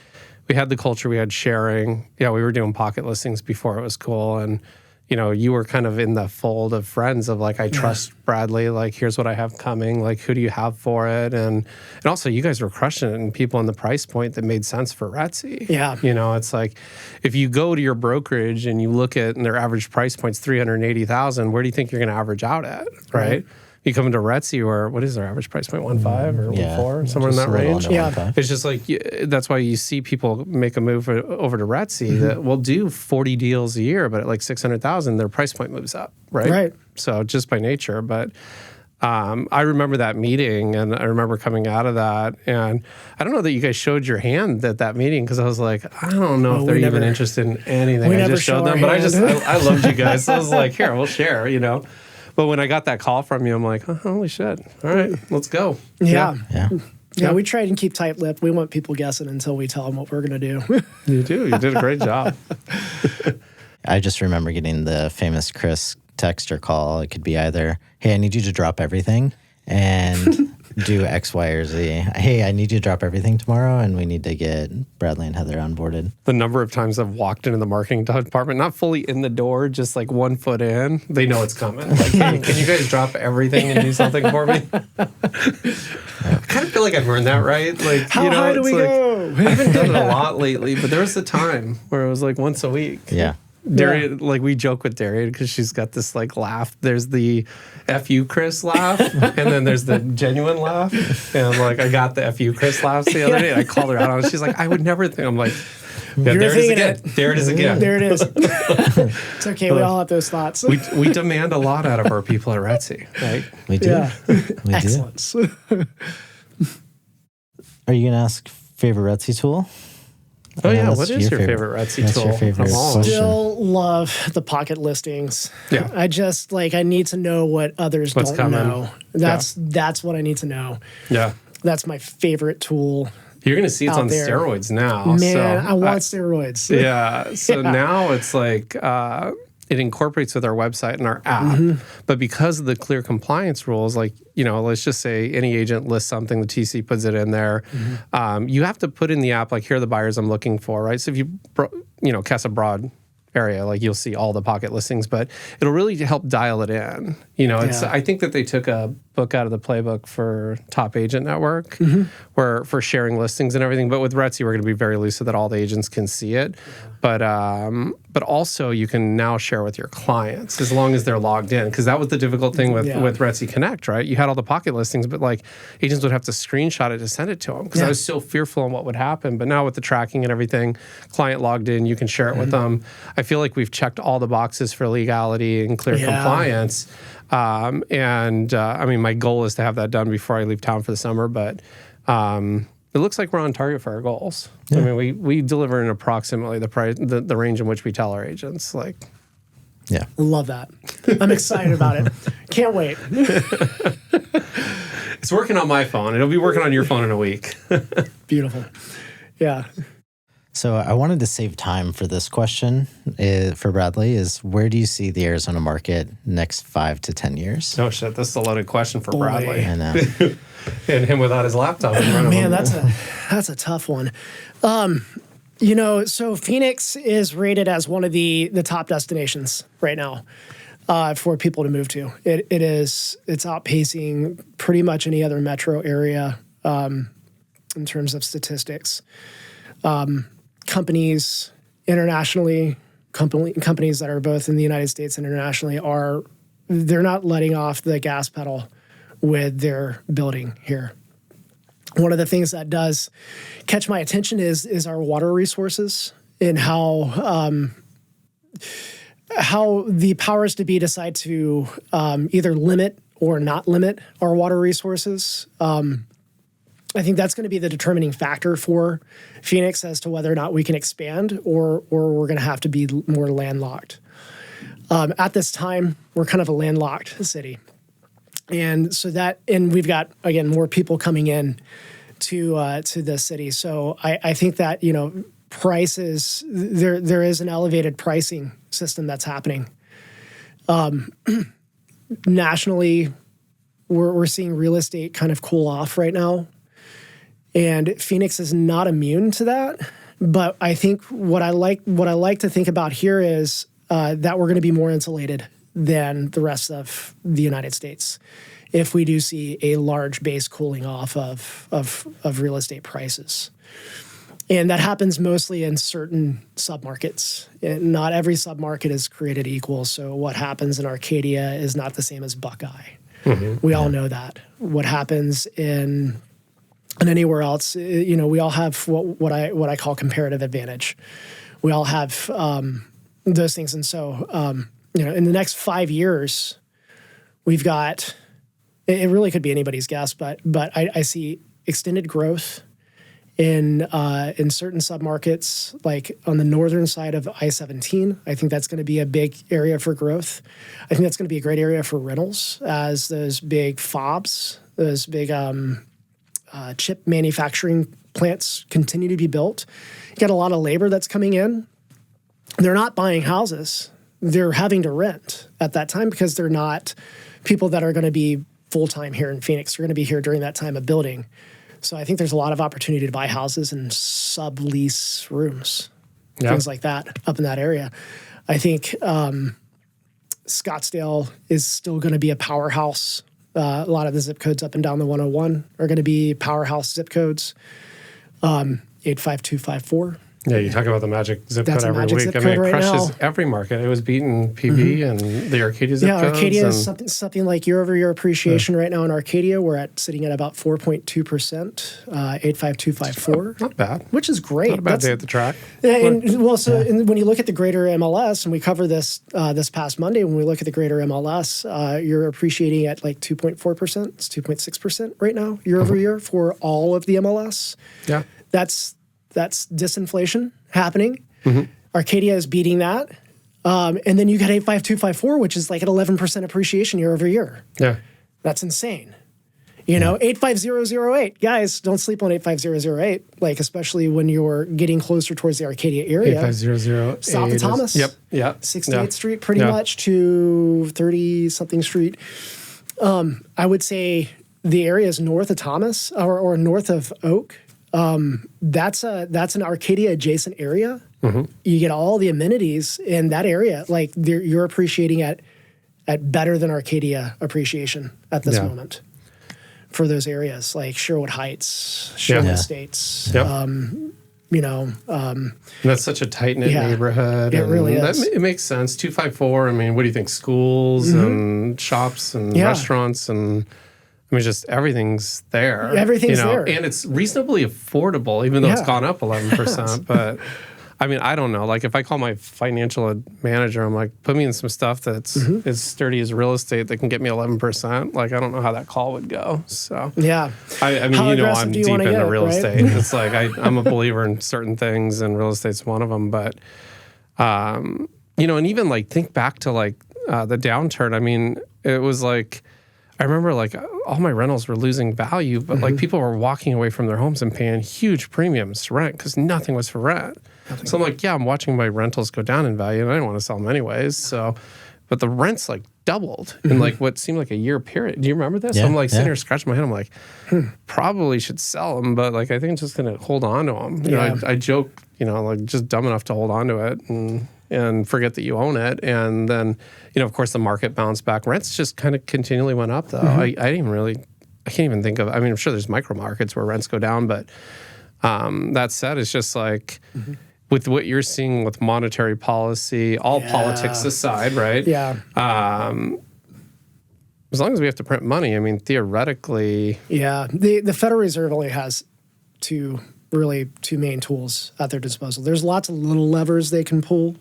we had the culture, we had sharing. Yeah, we were doing pocket listings before it was cool, and you were kind of in the fold of friends of like, I trust Bradley. Like, here's what I have coming. Like, who do you have for it? And also, you guys were crushing it, and people in the price point that made sense for RETSY. Yeah, it's like if you go to your brokerage and you look at and their average price point's $380,000, where do you think you're going to average out at? Right. You come into RETSY, or what is their average price point? 1.5 or 1.4, somewhere in that range. Yeah, it's just like that's why you see people make a move over to RETSY that will do 40 deals a year, but at like 600,000, their price point moves up, right? Right. So just by nature, but I remember that meeting, and I remember coming out of that, and I don't know that you guys showed your hand at that meeting, because I was like, I don't know if they're even interested in anything. I just showed them, but I loved you guys. So I was like, here, we'll share, But when I got that call from you, I'm like, oh, holy shit. All right, let's go. Yeah. Yeah, we try and keep tight-lipped. We want people guessing until we tell them what we're going to do. You do. You did a great job. I just remember getting the famous Chris text or call. It could be either, hey, I need you to drop everything and do X, Y, or Z. Hey, I need you to drop everything tomorrow, and we need to get Bradley and Heather onboarded. The number of times I've walked into the marketing department, not fully in the door, just like 1 foot in, they know it's coming. Like, hey, can you guys drop everything and do something for me? I kind of feel like I've earned that, right? Like, How high do we go? I haven't done it a lot lately, but there was a time where it was like once a week. Yeah. Darian, like we joke with Darian because she's got this like laugh. There's the F you Chris laugh, and then there's the genuine laugh. And like I got the F you Chris laughs the other day. And I called her out on it. She's like, I would never think. I'm like, yeah, there it is again. There it is again. There it is. It's okay. We all have those thoughts. We demand a lot out of our people at RETSY, right? We do. Yeah. We Excellence. do. Are you going to ask favorite RETSY tool? Oh, yeah. What is your favorite RETSY tool? Your favorite question? Still love the pocket listings. Yeah. I just I need to know what others What's don't coming. know. That's what I need to know. Yeah. That's my favorite tool. You're going to see it's out on there. steroids now. Man, so I want steroids. Yeah. So Yeah. now it's like it incorporates with our website and our app. Mm-hmm. But because of the clear compliance rules, like, let's just say any agent lists something, the TC puts it in there. Mm-hmm. You have to put in the app, like, here are the buyers I'm looking for, right? So if you cast a broad area, like you'll see all the pocket listings, but it'll really help dial it in. I think that they took a book out of the playbook for Top Agent Network where for sharing listings and everything. But with RETSY, we're going to be very loose so that all the agents can see it. But also you can now share with your clients as long as they're logged in. Because that was the difficult thing with RETSY Connect, right? You had all the pocket listings, but like agents would have to screenshot it to send it to them because I was so fearful on what would happen. But now with the tracking and everything, client logged in, you can share it with them. I feel like we've checked all the boxes for legality and clear compliance. I mean, my goal is to have that done before I leave town for the summer, but it looks like we're on target for our goals. Yeah. I mean, we deliver in approximately the price, the range in which we tell our agents. Like, yeah, love that. I'm excited about it. Can't wait. It's working on my phone. It'll be working on your phone in a week. Beautiful. Yeah. So I wanted to save time for this question for Bradley is where do you see the Arizona market next 5 to 10 years? Oh, shit. This is a loaded question for Bradley. I know. And him without his laptop in front of him. Man, that's a tough one. So Phoenix is rated as one of the top destinations right now for people to move to. It's outpacing pretty much any other metro area in terms of statistics. Companies internationally, companies that are both in the United States and internationally they're not letting off the gas pedal with their building here. One of the things that does catch my attention is our water resources and how the powers to be decide to either limit or not limit our water resources. I think that's going to be the determining factor for Phoenix as to whether or not we can expand or we're going to have to be more landlocked. At this time, we're kind of a landlocked city. And we've got, again, more people coming in to the city. So I think that, prices, there is an elevated pricing system that's happening. Nationally, we're seeing real estate kind of cool off right now. And Phoenix is not immune to that. But I think what I like to think about here is that we're going to be more insulated than the rest of the United States if we do see a large base cooling off of real estate prices. And that happens mostly in certain submarkets. Not every submarket is created equal. So what happens in Arcadia is not the same as Buckeye. Mm-hmm. We all know that. What happens in anywhere else, we all have what I call comparative advantage. We all have those things. And so, in the next 5 years, we've got, it really could be anybody's guess, but I see extended growth in certain submarkets, like on the northern side of I-17. I think that's going to be a big area for growth. I think that's going to be a great area for rentals as those big FOBs, those big chip manufacturing plants continue to be built. You got a lot of labor that's coming in. They're not buying houses. They're having to rent at that time because they're not people that are going to be full-time here in Phoenix. They're going to be here during that time of building. So I think there's a lot of opportunity to buy houses and sublease rooms, things like that up in that area. I think Scottsdale is still going to be a powerhouse. A lot of the zip codes up and down the 101 are going to be powerhouse zip codes. 85254. Yeah, you talk about the magic zip code every week. Zip code it crushes now. every market. It was beating PB and the Arcadia zip codes. Yeah, Arcadia is something like year-over-year appreciation right now in Arcadia. We're sitting at about 4.2%, 85254. Not bad. Which is great. Not a bad day at the track. And when you look at the greater MLS, and we cover this this past Monday, when we look at the greater MLS, you're appreciating at like 2.4%. It's 2.6% right now, year-over-year for all of the MLS. Yeah. That's disinflation happening. Arcadia is beating that. And then you got 85254, which is like an 11% appreciation year over year. Yeah. That's insane. 85008. Guys, don't sleep on 85008, like especially when you're getting closer towards the Arcadia area. 85008. South of Thomas. Yep. 68th Street pretty much to 30-something Street. I would say the area is north of Thomas or north of Oak. That's an Arcadia adjacent area. You get all the amenities in that area. Like you're appreciating at better than Arcadia appreciation at this moment for those areas like Sherwood Heights, Sherwood Estates. Yep. That's such a tight-knit neighborhood. It really is. It makes sense. 254, I mean, what do you think? Schools and shops and restaurants and... I mean, just everything's there. Everything's there. And it's reasonably affordable, even though it's gone up 11%. But, I mean, I don't know. Like, if I call my financial manager, I'm like, put me in some stuff that's as sturdy as real estate that can get me 11%. Like, I don't know how that call would go. So, yeah. I mean, I'm deep into real estate. It's like, I'm a believer in certain things, and real estate's one of them. But, and even, like, think back to, like, the downturn. I mean, it was like... I remember like all my rentals were losing value, but like people were walking away from their homes and paying huge premiums to rent because nothing was for rent. So I'm like, I'm watching my rentals go down in value and I didn't want to sell them anyways. So, but the rents like doubled in like what seemed like a year period. Do you remember this? Yeah, I'm like sitting here scratching my head. I'm like, probably should sell them, but like I think I'm just going to hold on to them. You know, I joke, like just dumb enough to hold on to it and forget that you own it. And then, of course, the market bounced back. Rents just kind of continually went up, though. I can't even think of, I mean, I'm sure there's micro markets where rents go down, but that said, it's just like with what you're seeing with monetary policy, all politics aside, right? Yeah. As long as we have to print money, I mean, theoretically. Yeah. The Federal Reserve only has two main tools at their disposal. There's lots of little levers they can pull.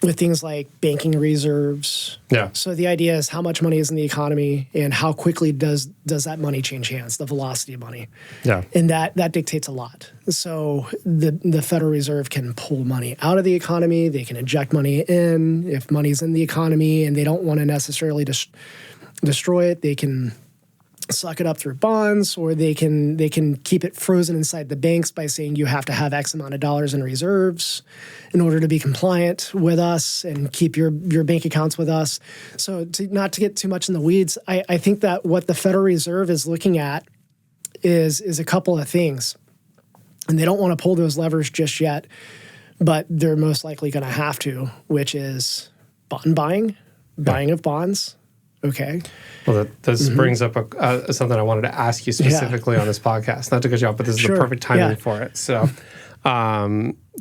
With things like banking reserves. Yeah. So the idea is how much money is in the economy and how quickly does that money change hands, the velocity of money. Yeah. And that dictates a lot. So the Federal Reserve can pull money out of the economy. They can inject money in. If money's in the economy and they don't want to necessarily destroy it, they can suck it up through bonds, or they can keep it frozen inside the banks by saying you have to have X amount of dollars in reserves in order to be compliant with us and keep your bank accounts with us. So not to get too much in the weeds, I think that what the Federal Reserve is looking at is a couple of things. And they don't want to pull those levers just yet, but they're most likely going to have to, which is bond buying of bonds. Okay. Well, this brings up something I wanted to ask you specifically on this podcast. Not to cut you off, but this is the perfect timing for it. So,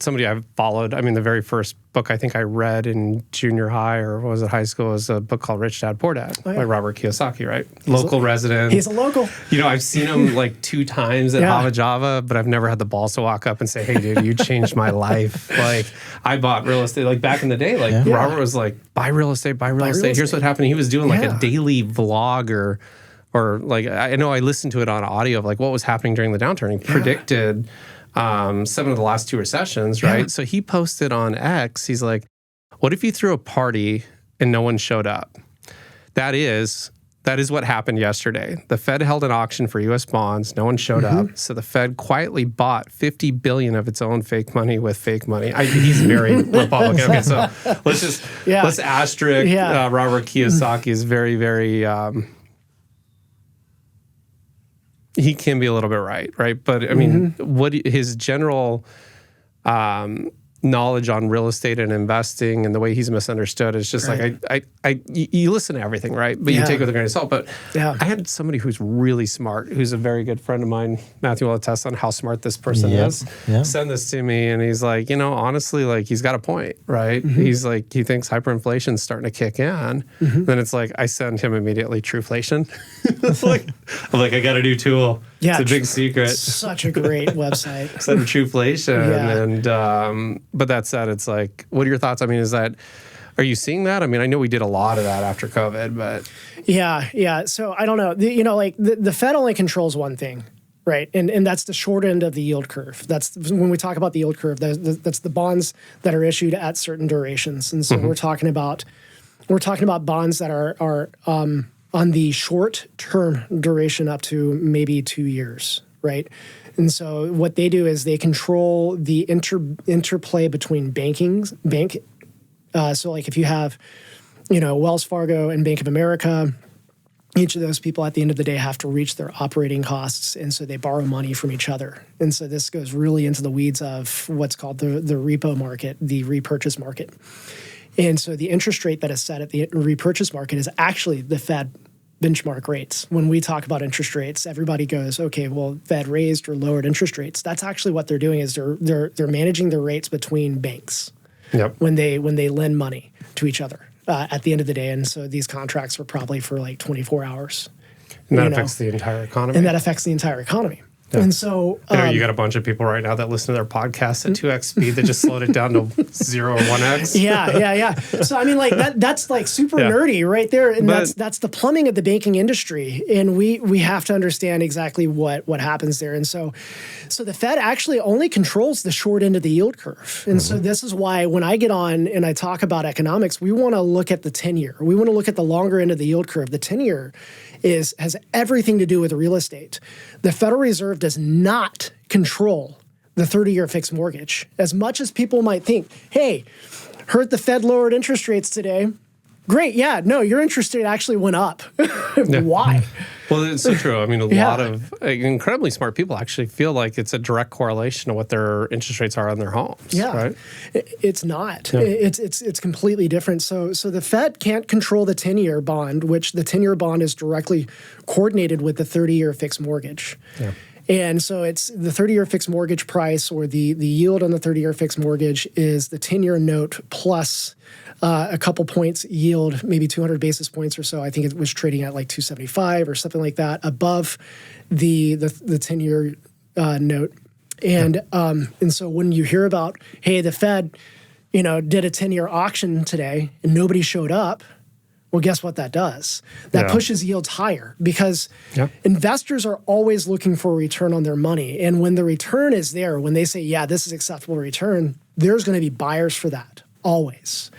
somebody I've followed, I mean, the very first book I think I read in junior high or was it high school was a book called Rich Dad Poor Dad by Robert Kiyosaki, right? Local resident. He's a local. I've seen him like 2 times at Hava Java, but I've never had the balls to walk up and say, hey, dude, you changed my life. Like, I bought real estate. Like, back in the day, like, Robert was like, buy real estate. Here's what happened. He was doing like a daily vlog or like, I know I listened to it on audio of like what was happening during the downturn. He predicted 7 of the last 2 recessions, right? Yeah. So he posted on X, he's like, what if you threw a party and no one showed up? That is that is what happened yesterday. The Fed held an auction for U.S. bonds. No one showed up. So the Fed quietly bought $50 billion of its own fake money with fake money. He's very Republican. Okay, so let's asterisk. Robert Kiyosaki is very, very... he can be a little bit right? But I mean, what his general knowledge on real estate and investing and the way he's misunderstood is just like you listen to everything, right? But you take it with a grain of salt. But I had somebody who's really smart, who's a very good friend of mine, Matthew will attest on how smart this person is. Send this to me, and he's like, honestly, like he's got a point, right? He's like, he thinks hyperinflation's starting to kick in. Then it's like I send him immediately Trueflation. I'm like, I got a new tool. It's a big secret. Such a great website. Send Trueflation, and but that said, it's like, what are your thoughts? I mean, are you seeing that? I mean, I know we did a lot of that after COVID, but yeah. So I don't know. The Fed only controls one thing, right? And that's the short end of the yield curve. That's when we talk about the yield curve. That's the bonds that are issued at certain durations, and so we're talking about bonds that are on the short term duration up to maybe 2 years, right? And so what they do is they control the interplay between so like if you have, Wells Fargo and Bank of America, each of those people at the end of the day have to reach their operating costs, and so they borrow money from each other. And so this goes really into the weeds of what's called the repo market, the repurchase market. And so the interest rate that is set at the repurchase market is actually the Fed benchmark rates. When we talk about interest rates, everybody goes, okay, well, Fed raised or lowered interest rates. That's actually what they're doing is they're managing the rates between banks when they lend money to each other at the end of the day. And so these contracts are probably for like 24 hours. And that affects the entire economy. And that affects the entire economy. Yeah. And so you got a bunch of people right now that listen to their podcasts at 2x speed that just slowed it down to 0 or 1x. Yeah. So I mean, like that's like super nerdy right there, and that's the plumbing of the banking industry, and we have to understand exactly what happens there. And so the Fed actually only controls the short end of the yield curve, and so this is why when I get on and I talk about economics, we want to look at the 10-year. We want to look at the longer end of the yield curve. The 10-year has everything to do with real estate. The Federal Reserve does not control the 30-year fixed mortgage. As much as people might think, hey, heard the Fed lowered interest rates today. Great, yeah, no, your interest rate actually went up. Why? Well, it's so true. I mean, a lot of incredibly smart people actually feel like it's a direct correlation to what their interest rates are on their homes. Yeah, right? It's not. Yeah. It's completely different. So the Fed can't control the 10-year bond, which the 10-year bond is directly coordinated with the 30-year fixed mortgage. Yeah. And so it's the 30-year fixed mortgage price, or the yield on the 30-year fixed mortgage is the 10-year note plus a couple points yield, maybe 200 basis points or so. I think it was trading at like 275 or something like that above the 10-year note. And so when you hear about, hey, the Fed, did a 10-year auction today and nobody showed up, well, guess what that does? That pushes yields higher because investors are always looking for a return on their money. And when the return is there, when they say, yeah, this is acceptable return, there's going to be buyers for that. Always.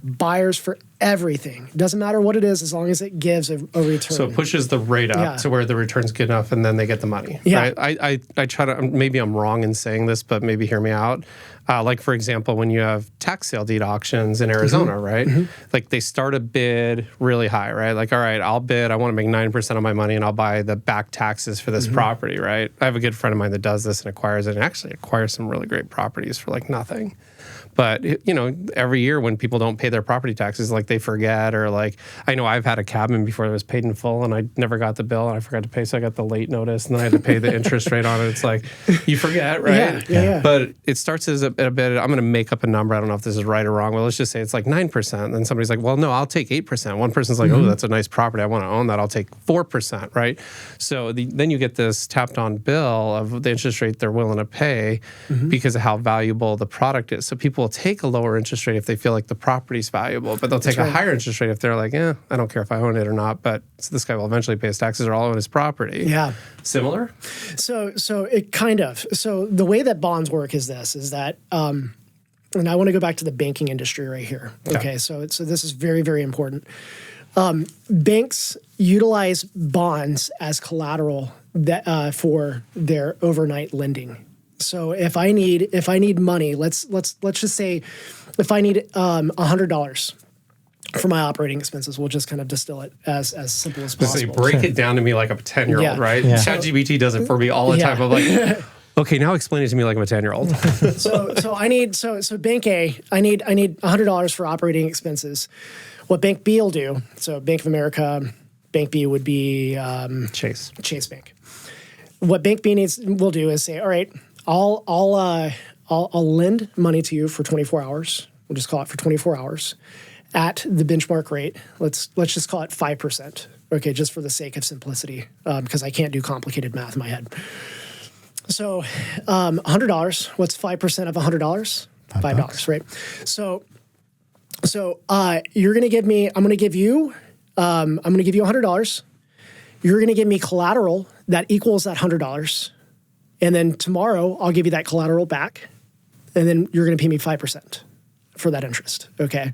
Buyers for everything. Doesn't matter what it is as long as it gives a return. So it pushes the rate up to where the return's good enough and then they get the money. Yeah. Right? I try to, maybe I'm wrong in saying this, but maybe hear me out. Like, for example, when you have tax sale deed auctions in Arizona, right? Like they start a bid really high, right? Like, all right, I'll bid, I want to make 9% of my money and I'll buy the back taxes for this property, right? I have a good friend of mine that does this and acquires it and actually acquires some really great properties for like nothing. But, every year when people don't pay their property taxes, like they forget, or like, I know I've had a cabin before that was paid in full and I never got the bill and I forgot to pay. So I got the late notice and then I had to pay the interest rate on it. It's like, you forget, right? Yeah. But it starts as a bit, I'm going to make up a number. I don't know if this is right or wrong. Well, let's just say it's like 9%. And then somebody's like, well, no, I'll take 8%. One person's like, oh, that's a nice property. I want to own that. I'll take 4%, right? So then you get this tapped on bill of the interest rate they're willing to pay because of how valuable the product is. So people will take a lower interest rate if they feel like the property's valuable, but they'll take a higher interest rate if they're like, I don't care if I own it or not, but this guy will eventually pay his taxes or all own his property. Yeah. Similar? So it kind of. So the way that bonds work is that, and I want to go back to the banking industry right here. Okay, so this is very, very important. Banks utilize bonds as collateral that for their overnight lending. So if I need money, let's just say if I need $100 for my operating expenses, we'll just kind of distill it as simple as possible. So break it down to me like a 10-year-old, right? Yeah. ChatGPT does it for me all the time. I'm like, okay, now explain it to me like I'm a 10-year-old. So I need Bank A, I need $100 for operating expenses. What Bank B will do, so Bank of America, Bank B would be Chase Bank. What Bank B will do is say, all right, I'll lend money to you for 24 hours. We'll just call it for 24 hours at the benchmark rate. Let's just call it 5%. Okay, just for the sake of simplicity, because I can't do complicated math in my head. So $100. What's 5% of $100? $5, right? So you're going to give me. I'm going to give you $100. You're going to give me collateral that equals that $100, and then tomorrow I'll give you that collateral back, and then you're going to pay me 5% for that interest. Okay,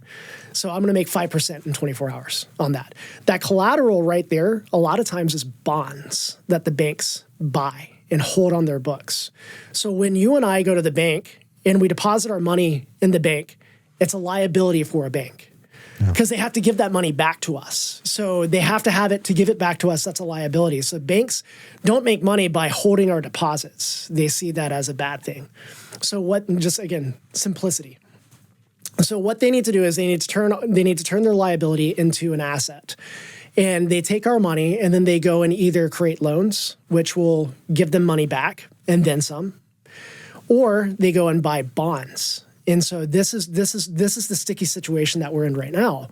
so I'm going to make 5% in 24 hours on that. That collateral right there, a lot of times is bonds that the banks buy and hold on their books. So when you and I go to the bank and we deposit our money in the bank, it's a liability for a bank because they have to give that money back to us. So they have to have it to give it back to us. That's a liability. So banks don't make money by holding our deposits. They see that as a bad thing. So simplicity. So what they need to do is they need to turn their liability into an asset. And they take our money and then they go and either create loans, which will give them money back and then some, or they go and buy bonds. And so this is the sticky situation that we're in right now,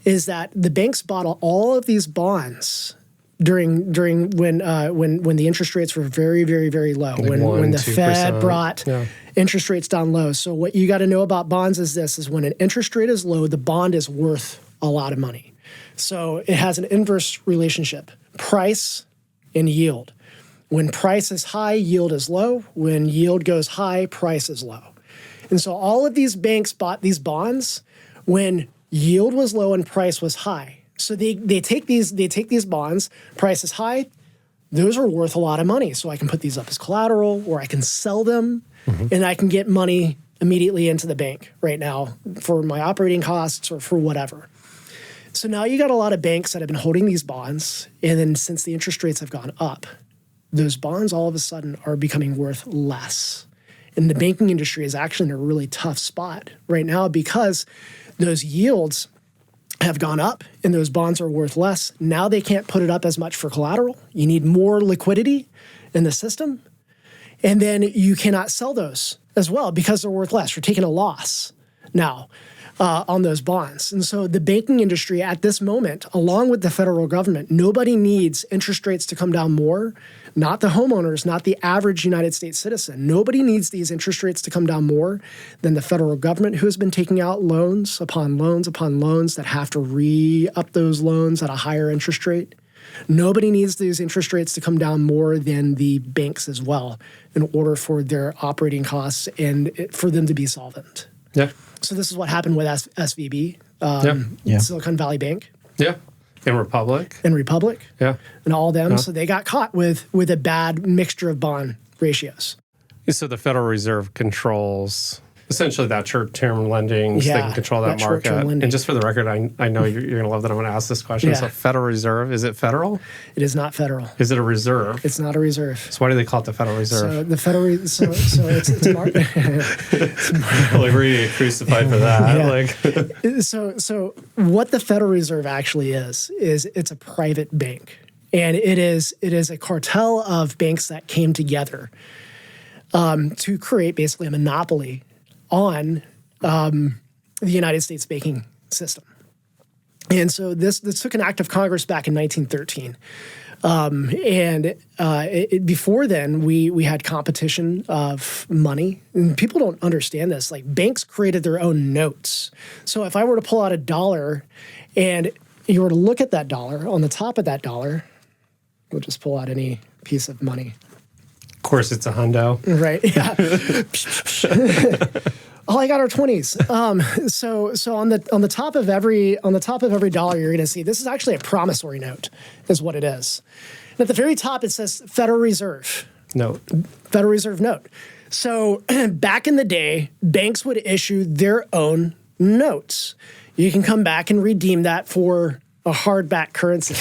is that the banks bought all of these bonds during when the interest rates were very, very, very low, like when the 2%. Fed brought interest rates down low. So what you got to know about bonds is when an interest rate is low, the bond is worth a lot of money. So it has an inverse relationship, price and yield. When price is high, yield is low. When yield goes high, price is low. And so all of these banks bought these bonds when yield was low and price was high. So they take these bonds, price is high, those are worth a lot of money. So I can put these up as collateral, or I can sell them, and I can get money immediately into the bank right now for my operating costs or for whatever. So now you got a lot of banks that have been holding these bonds, and then since the interest rates have gone up, those bonds all of a sudden are becoming worth less. And the banking industry is actually in a really tough spot right now because those yields have gone up and those bonds are worth less. Now they can't put it up as much for collateral. You need more liquidity in the system. And then you cannot sell those as well because they're worth less. You're taking a loss now on those bonds. And so the banking industry at this moment, along with the federal government, nobody needs interest rates to come down more. Not the homeowners, not the average United States citizen. Nobody needs these interest rates to come down more than the federal government, who has been taking out loans upon loans upon loans that have to re-up those loans at a higher interest rate. Nobody needs these interest rates to come down more than the banks as well in order for their operating costs and for them to be solvent. Yeah. So this is what happened with SVB, Silicon Valley Bank. Yeah. And Republic. Yeah. And all of them. Yeah. So they got caught with a bad mixture of bond ratios. So the Federal Reserve controls essentially that short-term lending, so they can control that market. And just for the record, I know you're going to love that I'm going to ask this question. So Federal Reserve, is it federal? It is not federal. Is it a reserve? It's not a reserve. So why do they call it the Federal Reserve? So the Federal, so it's a market. Like we're going to get crucified for that. Yeah. So what the Federal Reserve actually is it's a private bank, and it is a cartel of banks that came together to create basically a monopoly on the United States banking system. And so this took an act of Congress back in 1913. Before then, we had competition of money. And people don't understand this. Like, banks created their own notes. So if I were to pull out $1 and you were to look at that dollar, on the top of that dollar, we'll just pull out any piece of money. Of course, it's a hundo. Right, yeah. Oh, I got our 20s. So on the top of every dollar, you're going to see this is actually a promissory note, is what it is. And at the very top, it says Federal Reserve note. Federal Reserve note. So back in the day, banks would issue their own notes. You can come back and redeem that for a hardback currency.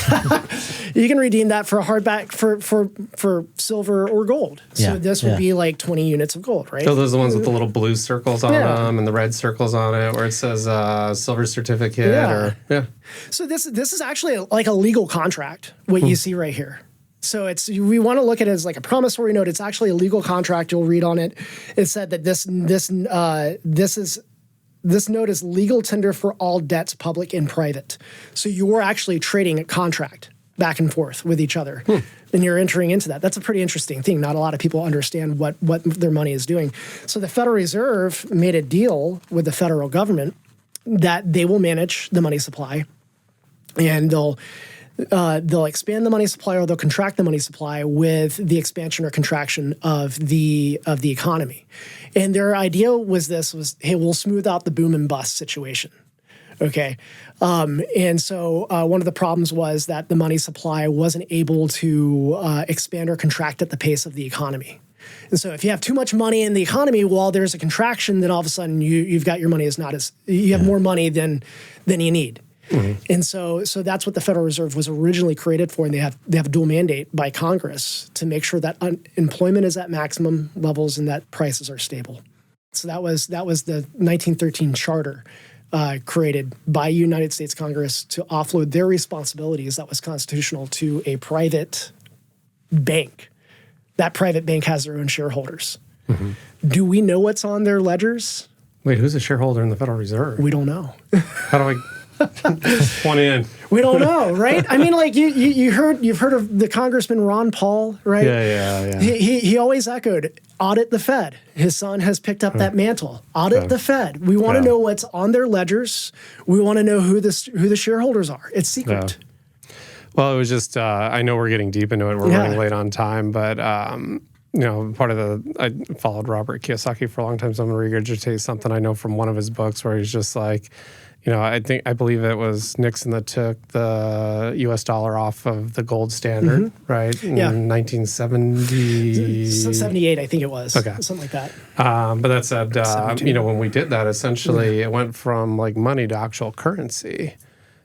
You can redeem that for a hardback for silver or gold. So this would be like 20 units of gold, right? So those are the ones with the little blue circles on them and the red circles on it, where it says silver certificate. So this is actually like a legal contract. What you see right here. So we want to look at it as like a promissory note. It's actually a legal contract. You'll read on it. It said that this note is legal tender for all debts, public and private. So you're actually trading a contract back and forth with each other, and you're entering into that. That's a pretty interesting thing. Not a lot of people understand what their money is doing. So the Federal Reserve made a deal with the federal government that they will manage the money supply, and they'll expand the money supply or they'll contract the money supply with the expansion or contraction of the economy. And their idea was, hey, we'll smooth out the boom and bust situation. Okay. And so one of the problems was that the money supply wasn't able to expand or contract at the pace of the economy. And so if you have too much money in the economy while there's a contraction, then all of a sudden you've got your money you have more money than you need. Mm-hmm. And so that's what the Federal Reserve was originally created for, and they have a dual mandate by Congress to make sure that employment is at maximum levels and that prices are stable. So that was the 1913 charter created by United States Congress to offload their responsibilities that was constitutional to a private bank. That private bank has their own shareholders. Mm-hmm. Do we know what's on their ledgers? Wait, who's a shareholder in the Federal Reserve? We don't know. How do I? One in. We don't know, right? I mean, like you've heard of the Congressman Ron Paul, right? Yeah. He always echoed, audit the Fed. His son has picked up that mantle. Audit the Fed. We want to know what's on their ledgers. We want to know who the shareholders are. It's secret. Yeah. Well, it was just I know we're getting deep into it. We're running late on time, but I followed Robert Kiyosaki for a long time, so I'm going to regurgitate something I know from one of his books where he's just like, I believe it was Nixon that took the U.S. dollar off of the gold standard, right? In 1970. 78, I think it was. Okay. Something like that. But that said, when we did that, essentially it went from like money to actual currency.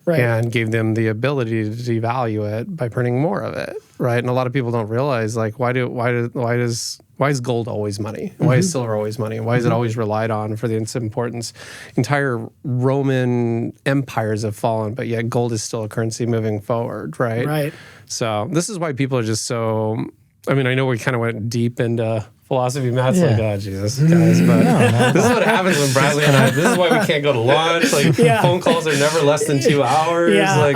Right. And gave them the ability to devalue it by printing more of it, right? And a lot of people don't realize, like, why is gold always money? Why is silver always money? Why is it always relied on for its importance? Entire Roman empires have fallen, but yet gold is still a currency moving forward, right? Right. So this is why people are just so. I mean, I know we kind of went deep into philosophy. Matt's like, oh, Jesus, guys. But this is what happens when Bradley and I, this is why we can't go to lunch. Like, phone calls are never less than 2 hours. Yeah.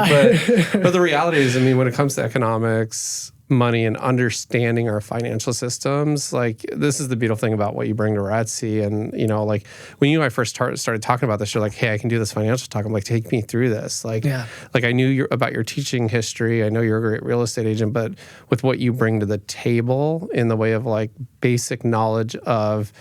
But the reality is, I mean, when it comes to economics, money, and understanding our financial systems, like, this is the beautiful thing about what you bring to RETSY. And, like, when you and I first started talking about this, you're like, hey, I can do this financial talk. I'm like, take me through this. Like I knew about your teaching history. I know you're a great real estate agent, but with what you bring to the table in the way of, like, basic knowledge of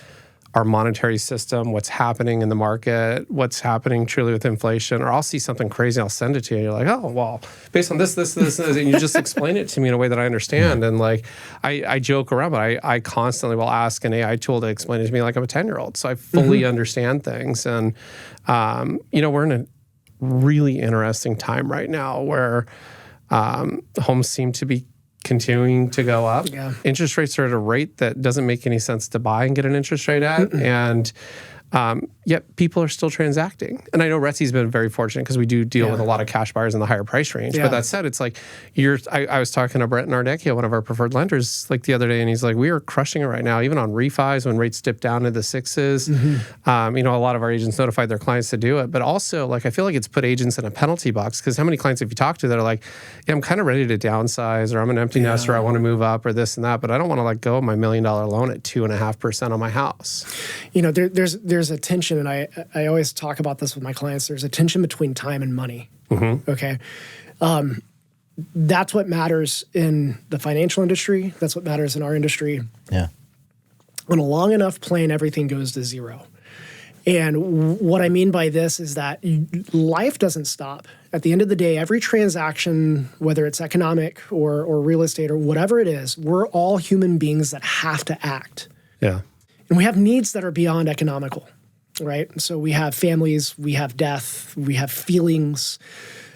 our monetary system, what's happening in the market, what's happening truly with inflation, or I'll see something crazy, I'll send it to you, and you're like, oh, well, based on this, and you just explain it to me in a way that I understand. And like, I joke around, but I constantly will ask an AI tool to explain it to me like I'm a 10-year-old. So I fully understand things. And, we're in a really interesting time right now where homes seem to be continuing to go up. Yeah. Interest rates are at a rate that doesn't make any sense to buy and get an interest rate at. And yet people are still transacting. And I know RETSY's been very fortunate because we do deal with a lot of cash buyers in the higher price range. But that said, it's like I was talking to Brent Nardecchio, one of our preferred lenders, like the other day, and he's like, we are crushing it right now, even on refis when rates dip down to the 6s. A lot of our agents notified their clients to do it. But also, like, I feel like it's put agents in a penalty box, because how many clients have you talked to that are like, yeah, I'm kind of ready to downsize, or I'm an empty nester, I want to move up, or this and that, but I don't want to let go of my $1 million loan at 2.5% on my house. There's a tension, and I always talk about this with my clients. There's a tension between time and money. Okay. That's what matters in the financial industry. That's what matters in our industry. Yeah. On a long enough plane, everything goes to zero. And what I mean by this is that life doesn't stop. At the end of the day, every transaction, whether it's economic or real estate or whatever it is, we're all human beings that have to act. Yeah. And we have needs that are beyond economical, right? So we have families, we have death, we have feelings.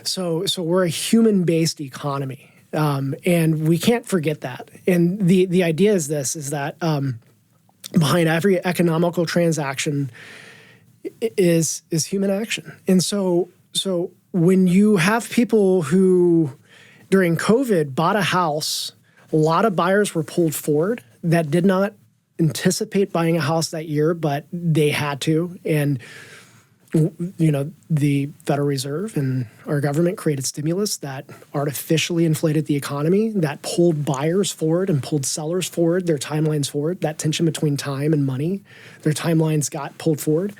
So we're a human-based economy. And we can't forget that. And the idea is this, is that behind every economical transaction is human action. And so when you have people who, during COVID, bought a house, a lot of buyers were pulled forward that did not anticipate buying a house that year, but they had to. And the Federal Reserve and our government created stimulus that artificially inflated the economy, that pulled buyers forward and pulled sellers forward, their timelines forward, that tension between time and money, their timelines got pulled forward.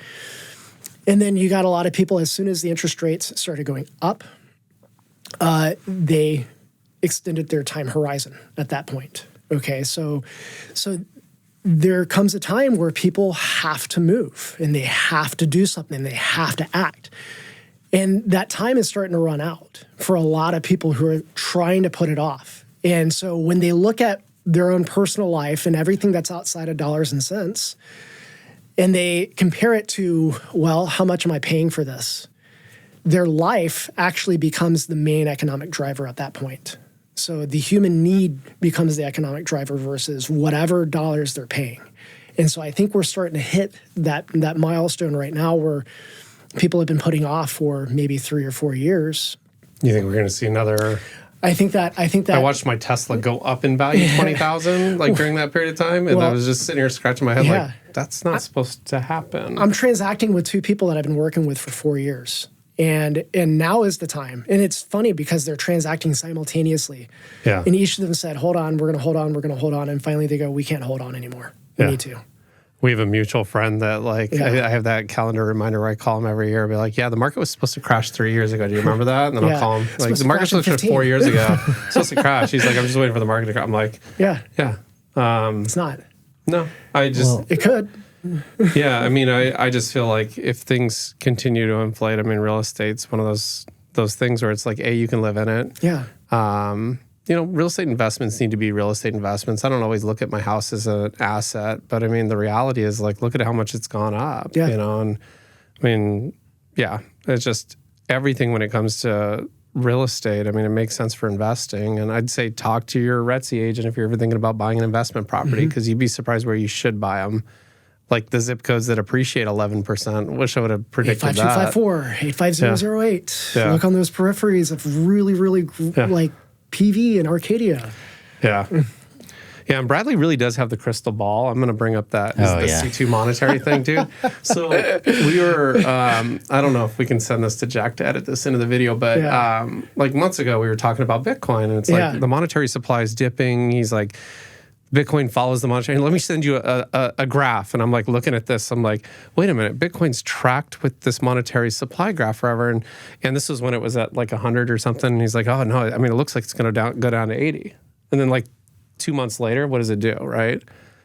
And then you got a lot of people, as soon as the interest rates started going up, they extended their time horizon at that point. Okay, so there comes a time where people have to move and they have to do something, they have to act. And that time is starting to run out for a lot of people who are trying to put it off. And so when they look at their own personal life and everything that's outside of dollars and cents, and they compare it to, well, how much am I paying for this? Their life actually becomes the main economic driver at that point. So the human need becomes the economic driver versus whatever dollars they're paying. And so I think we're starting to hit that milestone right now where people have been putting off for maybe 3 or 4 years. You think we're going to see another? I think that I watched my Tesla go up in value 20,000 like during that period of time, and I was just sitting here scratching my head like, that's not supposed to happen. I'm transacting with 2 people that I've been working with for 4 years. And now is the time. And it's funny because they're transacting simultaneously. Yeah. And each of them said, hold on, we're going to hold on, we're going to hold on. And finally they go, we can't hold on anymore. We need to. We have a mutual friend that I have that calendar reminder where I call him every year and be like, yeah, the market was supposed to crash 3 years ago. Do you remember that? And then I'll call him. Like, the market was supposed to 4 years ago. It's supposed to crash. He's like, I'm just waiting for the market to crash. I'm like, yeah. It's not. No, it could. Yeah, I mean, I just feel like if things continue to inflate, I mean, real estate's one of those things where it's like, you can live in it. Yeah. Real estate investments need to be real estate investments. I don't always look at my house as an asset, but I mean, the reality is like, look at how much it's gone up, and I mean, it's just everything when it comes to real estate. I mean, it makes sense for investing. And I'd say talk to your RETSY agent if you're ever thinking about buying an investment property, because you'd be surprised where you should buy them. Like the zip codes that appreciate 11%. Wish I would have predicted 85254, 85008. Look on those peripheries of really, really like PV and Arcadia. Yeah. Yeah, and Bradley really does have the crystal ball. I'm going to bring up that C2 monetary thing, dude. So we were, I don't know if we can send this to Jack to edit this into the video, but like months ago we were talking about Bitcoin, and it's like the monetary supply is dipping. He's like, Bitcoin follows the monetary. And let me send you a graph. And I'm like looking at this. I'm like, wait a minute. Bitcoin's tracked with this monetary supply graph forever. And this was when it was at like 100 or something. And he's like, oh, no. I mean, it looks like it's going to go down to 80. And then like 2 months later, what does it do, right?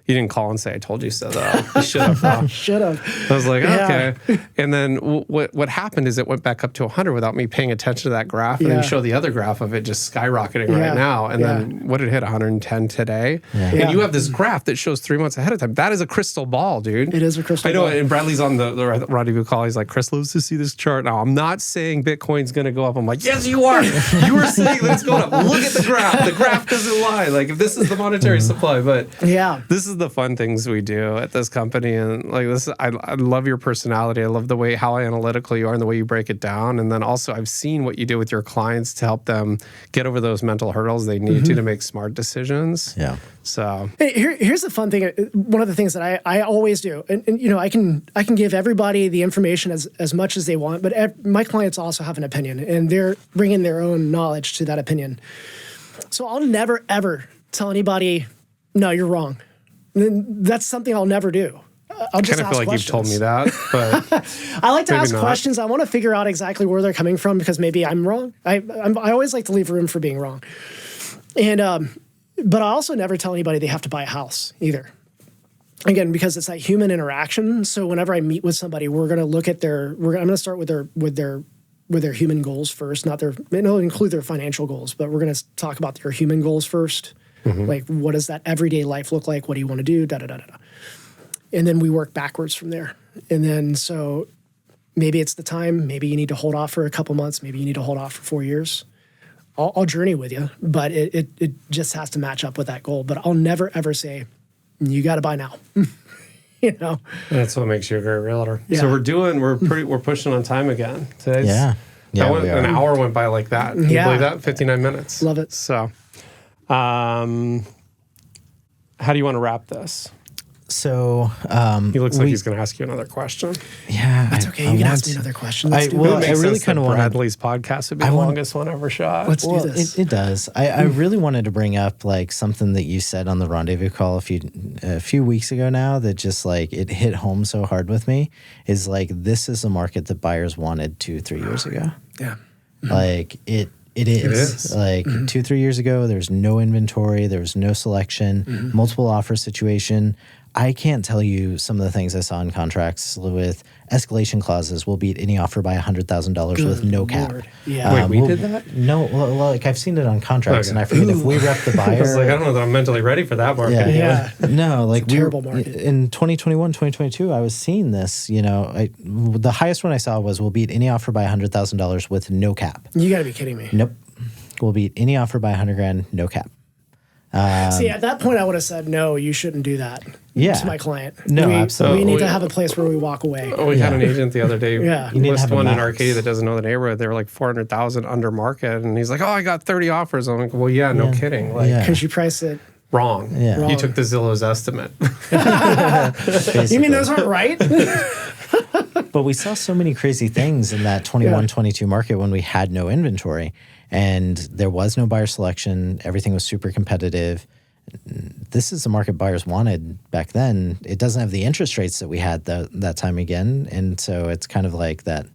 You didn't call and say, I told you so, though. You should have. Should have. I was like, okay. And then what happened is it went back up to 100 without me paying attention to that graph. And then you show the other graph of it just skyrocketing right now. And then what did it hit, 110 today? And you have this graph that shows 3 months ahead of time. That is a crystal ball, dude. It is a crystal ball. I know, and Bradley's on the rendezvous call. He's like, Chris, let's just see this chart. Now, I'm not saying Bitcoin's going to go up. I'm like, yes, you are. You are saying that it's going up. Look at the graph. The graph doesn't lie. Like, if this is the monetary supply. But this is the fun things we do at this company, and like this, I love your personality. I love how analytical you are and the way you break it down. And then also, I've seen what you do with your clients to help them get over those mental hurdles they need to make smart decisions. Yeah. So here's the fun thing. One of the things that I always do, and I can give everybody the information as much as they want, but my clients also have an opinion, and they're bringing their own knowledge to that opinion. So I'll never ever tell anybody, no, you're wrong. That's something I'll never do. I'll just ask questions. I kind of feel like you've told me that, but I like to ask questions. I want to figure out exactly where they're coming from because maybe I'm wrong. I always like to leave room for being wrong. And but I also never tell anybody they have to buy a house either. again, because it's that human interaction. So whenever I meet with somebody, we're going to look at I'm going to start with their human goals first, it'll include their financial goals, but we're going to talk about their human goals first. Like, what does that everyday life look like? What do you want to do? Da, da, da, da, da. And then we work backwards from there. And then, so maybe it's the time, maybe you need to hold off for a couple months. Maybe you need to hold off for 4 years. I'll journey with you, but it just has to match up with that goal. But I'll never, ever say, you got to buy now. You know, that's what makes you a great realtor. Yeah. So we're pushing on time again. Today's, an hour went by like that. Can you believe that? 59 minutes. Love it. So, how do you want to wrap this? So he looks like he's going to ask you another question. Yeah, that's okay. You can ask me another question. Let's do it. I really kind of want Bradley's podcast would be the longest one ever shot. Let's do this. It does. I really wanted to bring up like something that you said on the rendezvous call a few weeks ago now that just like it hit home so hard with me. Is like, this is a market that buyers wanted 2-3 years ago. Yeah, like it is. Like 2-3 years ago, there's no inventory, there was no selection, multiple offer situation. I can't tell you some of the things I saw in contracts with escalation clauses will beat any offer by $100,000 with no cap. Yeah. Wait, we did that? No, well, like I've seen it on contracts, and I forget if we rep the buyer. I was like, I don't know that I'm mentally ready for that market. Yeah. No, like terrible market. In 2021, 2022, I was seeing this. You know, the highest one I saw was we'll beat any offer by $100,000 with no cap. You got to be kidding me. Nope. We'll beat any offer by $100,000, no cap. See, at that point, I would have said, no, you shouldn't do that to my client. No, absolutely. We need to have a place where we walk away. We had an agent the other day list one in Arcadia that doesn't know the neighborhood. They were like 400,000 under market. And he's like, oh, I got 30 offers. I'm like, well, no kidding. Like, because you priced it wrong. Yeah. Wrong. You took the Zillow's estimate. You mean those aren't right? But we saw so many crazy things in that 21-22 market when we had no inventory. And there was no buyer selection. Everything was super competitive. This is the market buyers wanted back then. It doesn't have the interest rates that we had that time again. And so it's kind of like that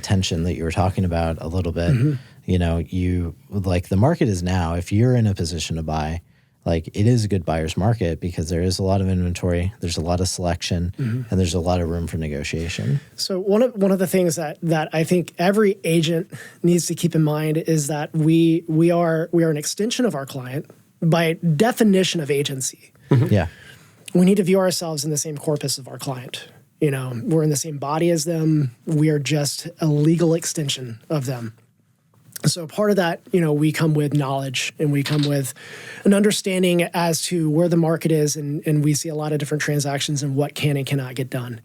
tension that you were talking about a little bit. You know, you like the market is now, if you're in a position to buy, like it is a good buyer's market because there is a lot of inventory, there's a lot of selection, and there's a lot of room for negotiation. So one of the things that I think every agent needs to keep in mind is that we are an extension of our client by definition of agency. Yeah. We need to view ourselves in the same corpus of our client. You know, we're in the same body as them. We are just a legal extension of them. So part of that, you know, we come with knowledge and we come with an understanding as to where the market is, and we see a lot of different transactions and what can and cannot get done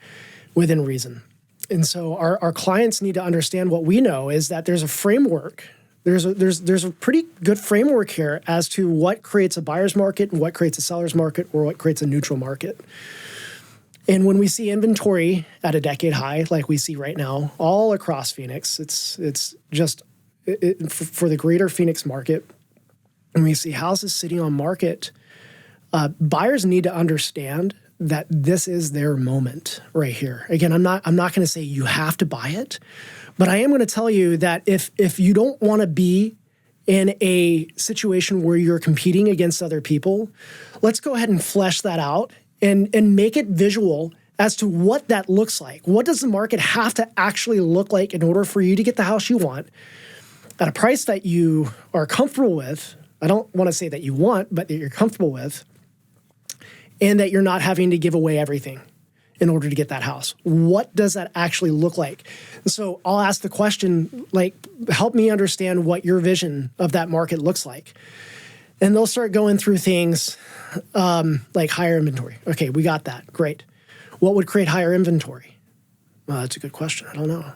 within reason. And so our clients need to understand what we know is that there's a framework. There's a pretty good framework here as to what creates a buyer's market and what creates a seller's market or what creates a neutral market. And when we see inventory at a decade high, like we see right now, all across Phoenix, it's just for the greater Phoenix market, and we see houses sitting on market, buyers need to understand that this is their moment right here. Again, I'm not going to say you have to buy it, but I am going to tell you that if you don't want to be in a situation where you're competing against other people, let's go ahead and flesh that out and make it visual as to what that looks like. What does the market have to actually look like in order for you to get the house you want at a price that you are comfortable with? I don't want to say that you want, but that you're comfortable with, and that you're not having to give away everything in order to get that house. What does that actually look like? So I'll ask the question, like, help me understand what your vision of that market looks like. And they'll start going through things like higher inventory. Okay, we got that. Great. What would create higher inventory? Well, that's a good question. I don't know.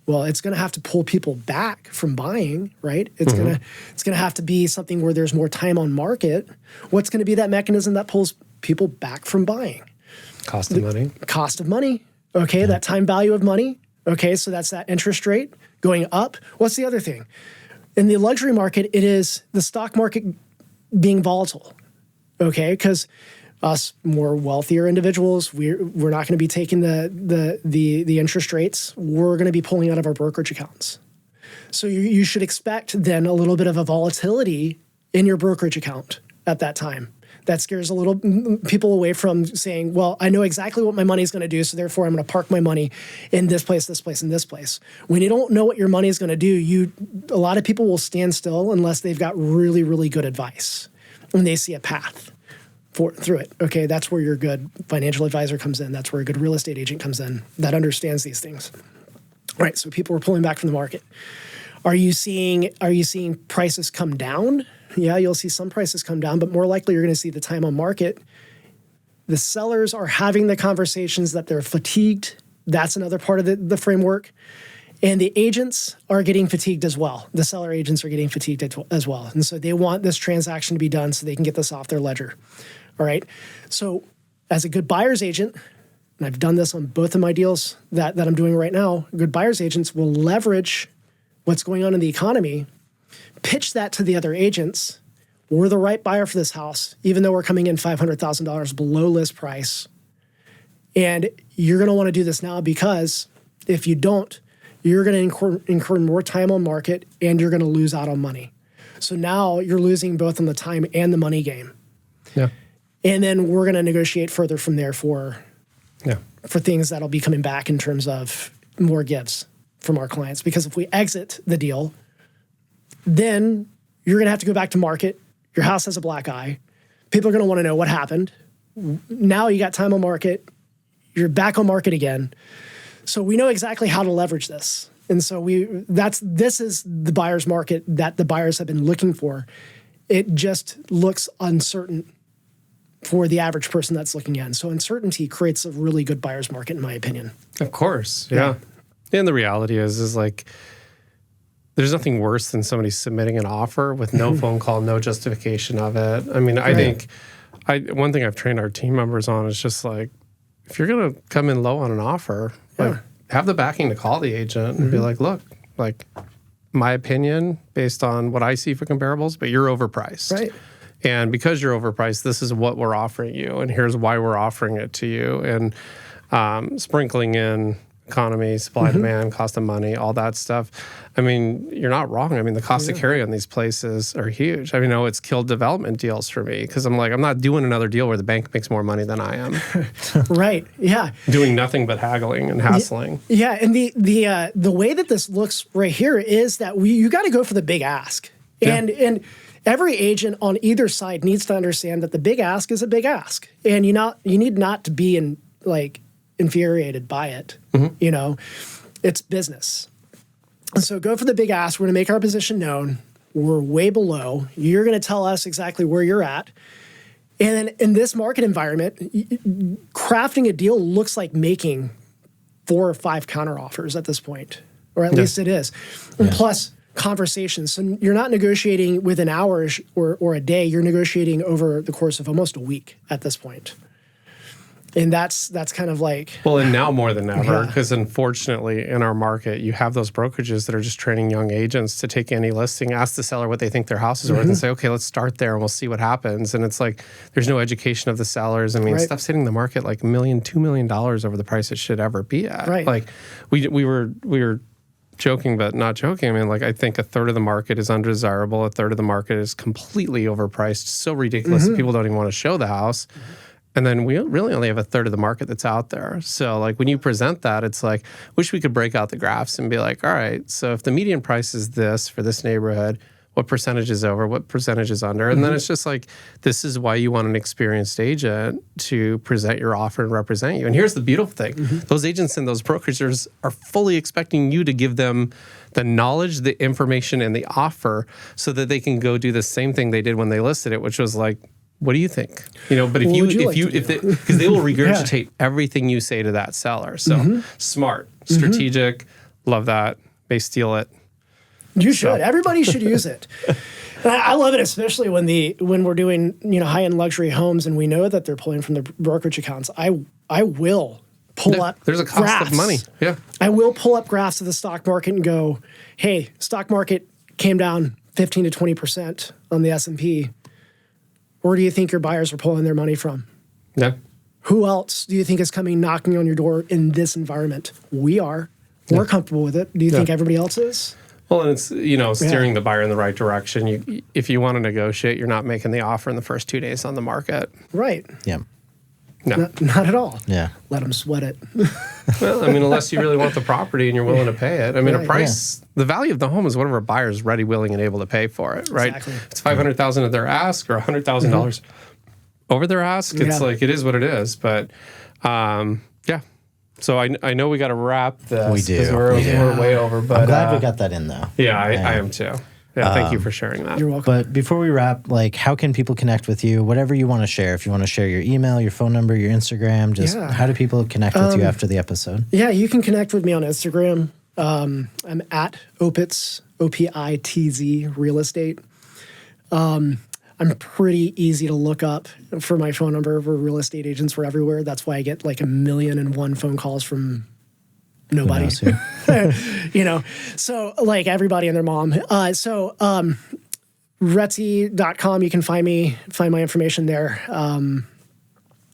Well, it's going to have to pull people back from buying, right? It's going to have to be something where there's more time on market. What's going to be that mechanism that pulls people back from buying? Cost of money. Cost of money. Okay, that time value of money. Okay, so that's that interest rate going up. What's the other thing? In the luxury market, it is the stock market being volatile. Okay, because us more wealthier individuals, we're not going to be taking the interest rates. We're going to be pulling out of our brokerage accounts. So you should expect then a little bit of a volatility in your brokerage account at that time. That scares a little people away from saying, well, I know exactly what my money is going to do, so therefore I'm going to park my money in this place, this place, and this place. When you don't know what your money is going to do, a lot of people will stand still unless they've got really, really good advice and they see a path through it. Okay, that's where your good financial advisor comes in. That's where a good real estate agent comes in that understands these things. All right, so people are pulling back from the market. Are you seeing prices come down? Yeah, you'll see some prices come down, but more likely you're going to see the time on market. The sellers are having the conversations that they're fatigued. That's another part of the framework. And the agents are getting fatigued as well. The seller agents are getting fatigued as well. And so they want this transaction to be done so they can get this off their ledger. All right. So as a good buyer's agent, and I've done this on both of my deals that I'm doing right now, good buyer's agents will leverage what's going on in the economy, pitch that to the other agents. We're the right buyer for this house, even though we're coming in $500,000 below list price. And you're going to want to do this now because if you don't, you're going to incur more time on market and you're going to lose out on money. So now you're losing both on the time and the money game. Yeah. And then we're going to negotiate further from there for things that'll be coming back in terms of more gives from our clients. Because if we exit the deal, then you're going to have to go back to market. Your house has a black eye. People are going to want to know what happened. Now you got time on market. You're back on market again. So we know exactly how to leverage this. And so this is the buyer's market that the buyers have been looking for. It just looks uncertain for the average person that's looking in. So uncertainty creates a really good buyer's market, in my opinion. Of course. Yeah. And the reality is like, there's nothing worse than somebody submitting an offer with no phone call, no justification of it. I mean, I think one thing I've trained our team members on is just like, if you're going to come in low on an offer, like have the backing to call the agent and be like, look, like my opinion based on what I see for comparables, but you're overpriced. Right. And because you're overpriced, this is what we're offering you. And here's why we're offering it to you. And sprinkling in economy, supply, demand, cost of money, all that stuff. I mean, you're not wrong. I mean, the cost of carry on these places are huge. I mean, it's killed development deals for me because I'm like, I'm not doing another deal where the bank makes more money than I am. Right. Yeah. Doing nothing but haggling and hassling. Yeah. And the way that this looks right here is that you got to go for the big ask. And every agent on either side needs to understand that the big ask is a big ask. And you need not to be infuriated by it. You know, it's business. So go for the big ask. We're going to make our position known. We're way below. You're going to tell us exactly where you're at. And then in this market environment, crafting a deal looks like making 4 or 5 counteroffers at this point, or at least it is. And plus conversations. So you're not negotiating within hours or a day. You're negotiating over the course of almost a week at this point. And that's kind of like... Well, and now more than ever, because unfortunately in our market, you have those brokerages that are just training young agents to take any listing, ask the seller what they think their house is worth, and say, okay, let's start there and we'll see what happens. And it's like, there's no education of the sellers. I mean, stuff's hitting the market like $1 million, $2 million over the price it should ever be at. Right. Like, we were joking, but not joking. I mean, like, I think a third of the market is undesirable. A third of the market is completely overpriced, so ridiculous that people don't even want to show the house. And then we really only have a third of the market that's out there. So like when you present that, it's like, wish we could break out the graphs and be like, all right, so if the median price is this for this neighborhood, what percentage is over, what percentage is under? And then it's just like, this is why you want an experienced agent to present your offer and represent you. And here's the beautiful thing. Those agents and those brokerages are fully expecting you to give them the knowledge, the information, and the offer so that they can go do the same thing they did when they listed it, which was like, what do you think? You know, but if because they will regurgitate everything you say to that seller. So smart, strategic, love that. They steal it. You should. Everybody should use it. I love it, especially when we're doing high-end luxury homes and we know that they're pulling from the brokerage accounts. I will pull up. There's a cost graphs. of money. Yeah. I will pull up graphs of the stock market and go, hey, stock market came down 15 to 20% on the S&P. Where do you think your buyers are pulling their money from? Yeah. Who else do you think is coming knocking on your door in this environment? We are. We're comfortable with it. Do you think everybody else is? Well, and it's, steering the buyer in the right direction. If you want to negotiate, you're not making the offer in the first 2 days on the market. Right. Yeah. No. Not at all. Yeah. Let them sweat it. Well, unless you really want the property and you're willing to pay it. A price, the value of the home is whatever a buyer is ready, willing, and able to pay for it, right? Exactly. It's $500,000 at their ask or $100,000 over their ask. It's like, it is what it is. But, yeah. So I know we got to wrap this. We do. Because we're way over. But I'm glad we got that in, though. Yeah, I am too. Yeah, thank you for sharing that. You're welcome. But before we wrap, how can people connect with you? Whatever you want to share. If you want to share your email, your phone number, your Instagram, how do people connect with you after the episode? Yeah, you can connect with me on Instagram. I'm at Opitz, OPITZ Real Estate. I'm pretty easy to look up for my phone number. We're real estate agents. We're everywhere. That's why I get 1,000,001 phone calls from nobody. So everybody and their mom. RETSY.com, you can find my information there.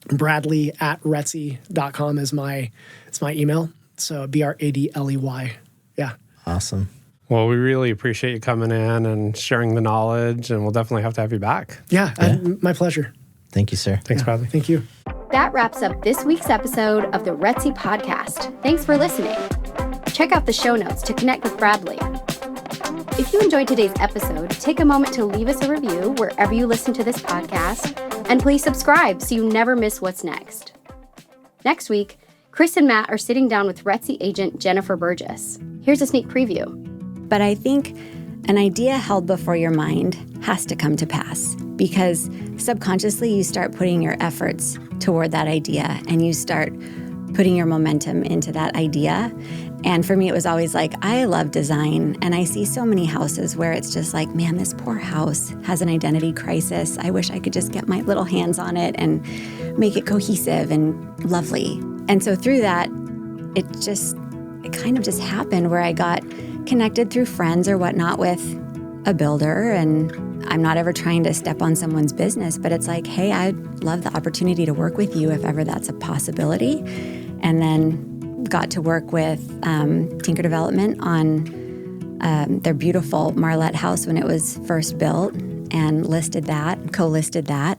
Bradley at RETSY.com is my email. So BRADLEY. Yeah. Awesome. Well, we really appreciate you coming in and sharing the knowledge, and we'll definitely have to have you back. Yeah. My pleasure. Thank you, sir. Thanks, Bradley. Thank you. That wraps up this week's episode of the RETSY podcast. Thanks for listening. Check out the show notes to connect with Bradley. If you enjoyed today's episode, take a moment to leave us a review wherever you listen to this podcast, and please subscribe so you never miss what's next. Next week, Chris and Matt are sitting down with RETSY agent Jennifer Burgess. Here's a sneak preview. But I think an idea held before your mind has to come to pass, because subconsciously you start putting your efforts toward that idea and you start putting your momentum into that idea. And for me, it was always I love design, and I see so many houses where it's just man, this poor house has an identity crisis. I wish I could just get my little hands on it and make it cohesive and lovely. And so through that, it kind of just happened where I got connected through friends or whatnot with a builder, and I'm not ever trying to step on someone's business, but it's hey, I'd love the opportunity to work with you if ever that's a possibility. And then got to work with Tinker Development on their beautiful Marlette house when it was first built, and co-listed that.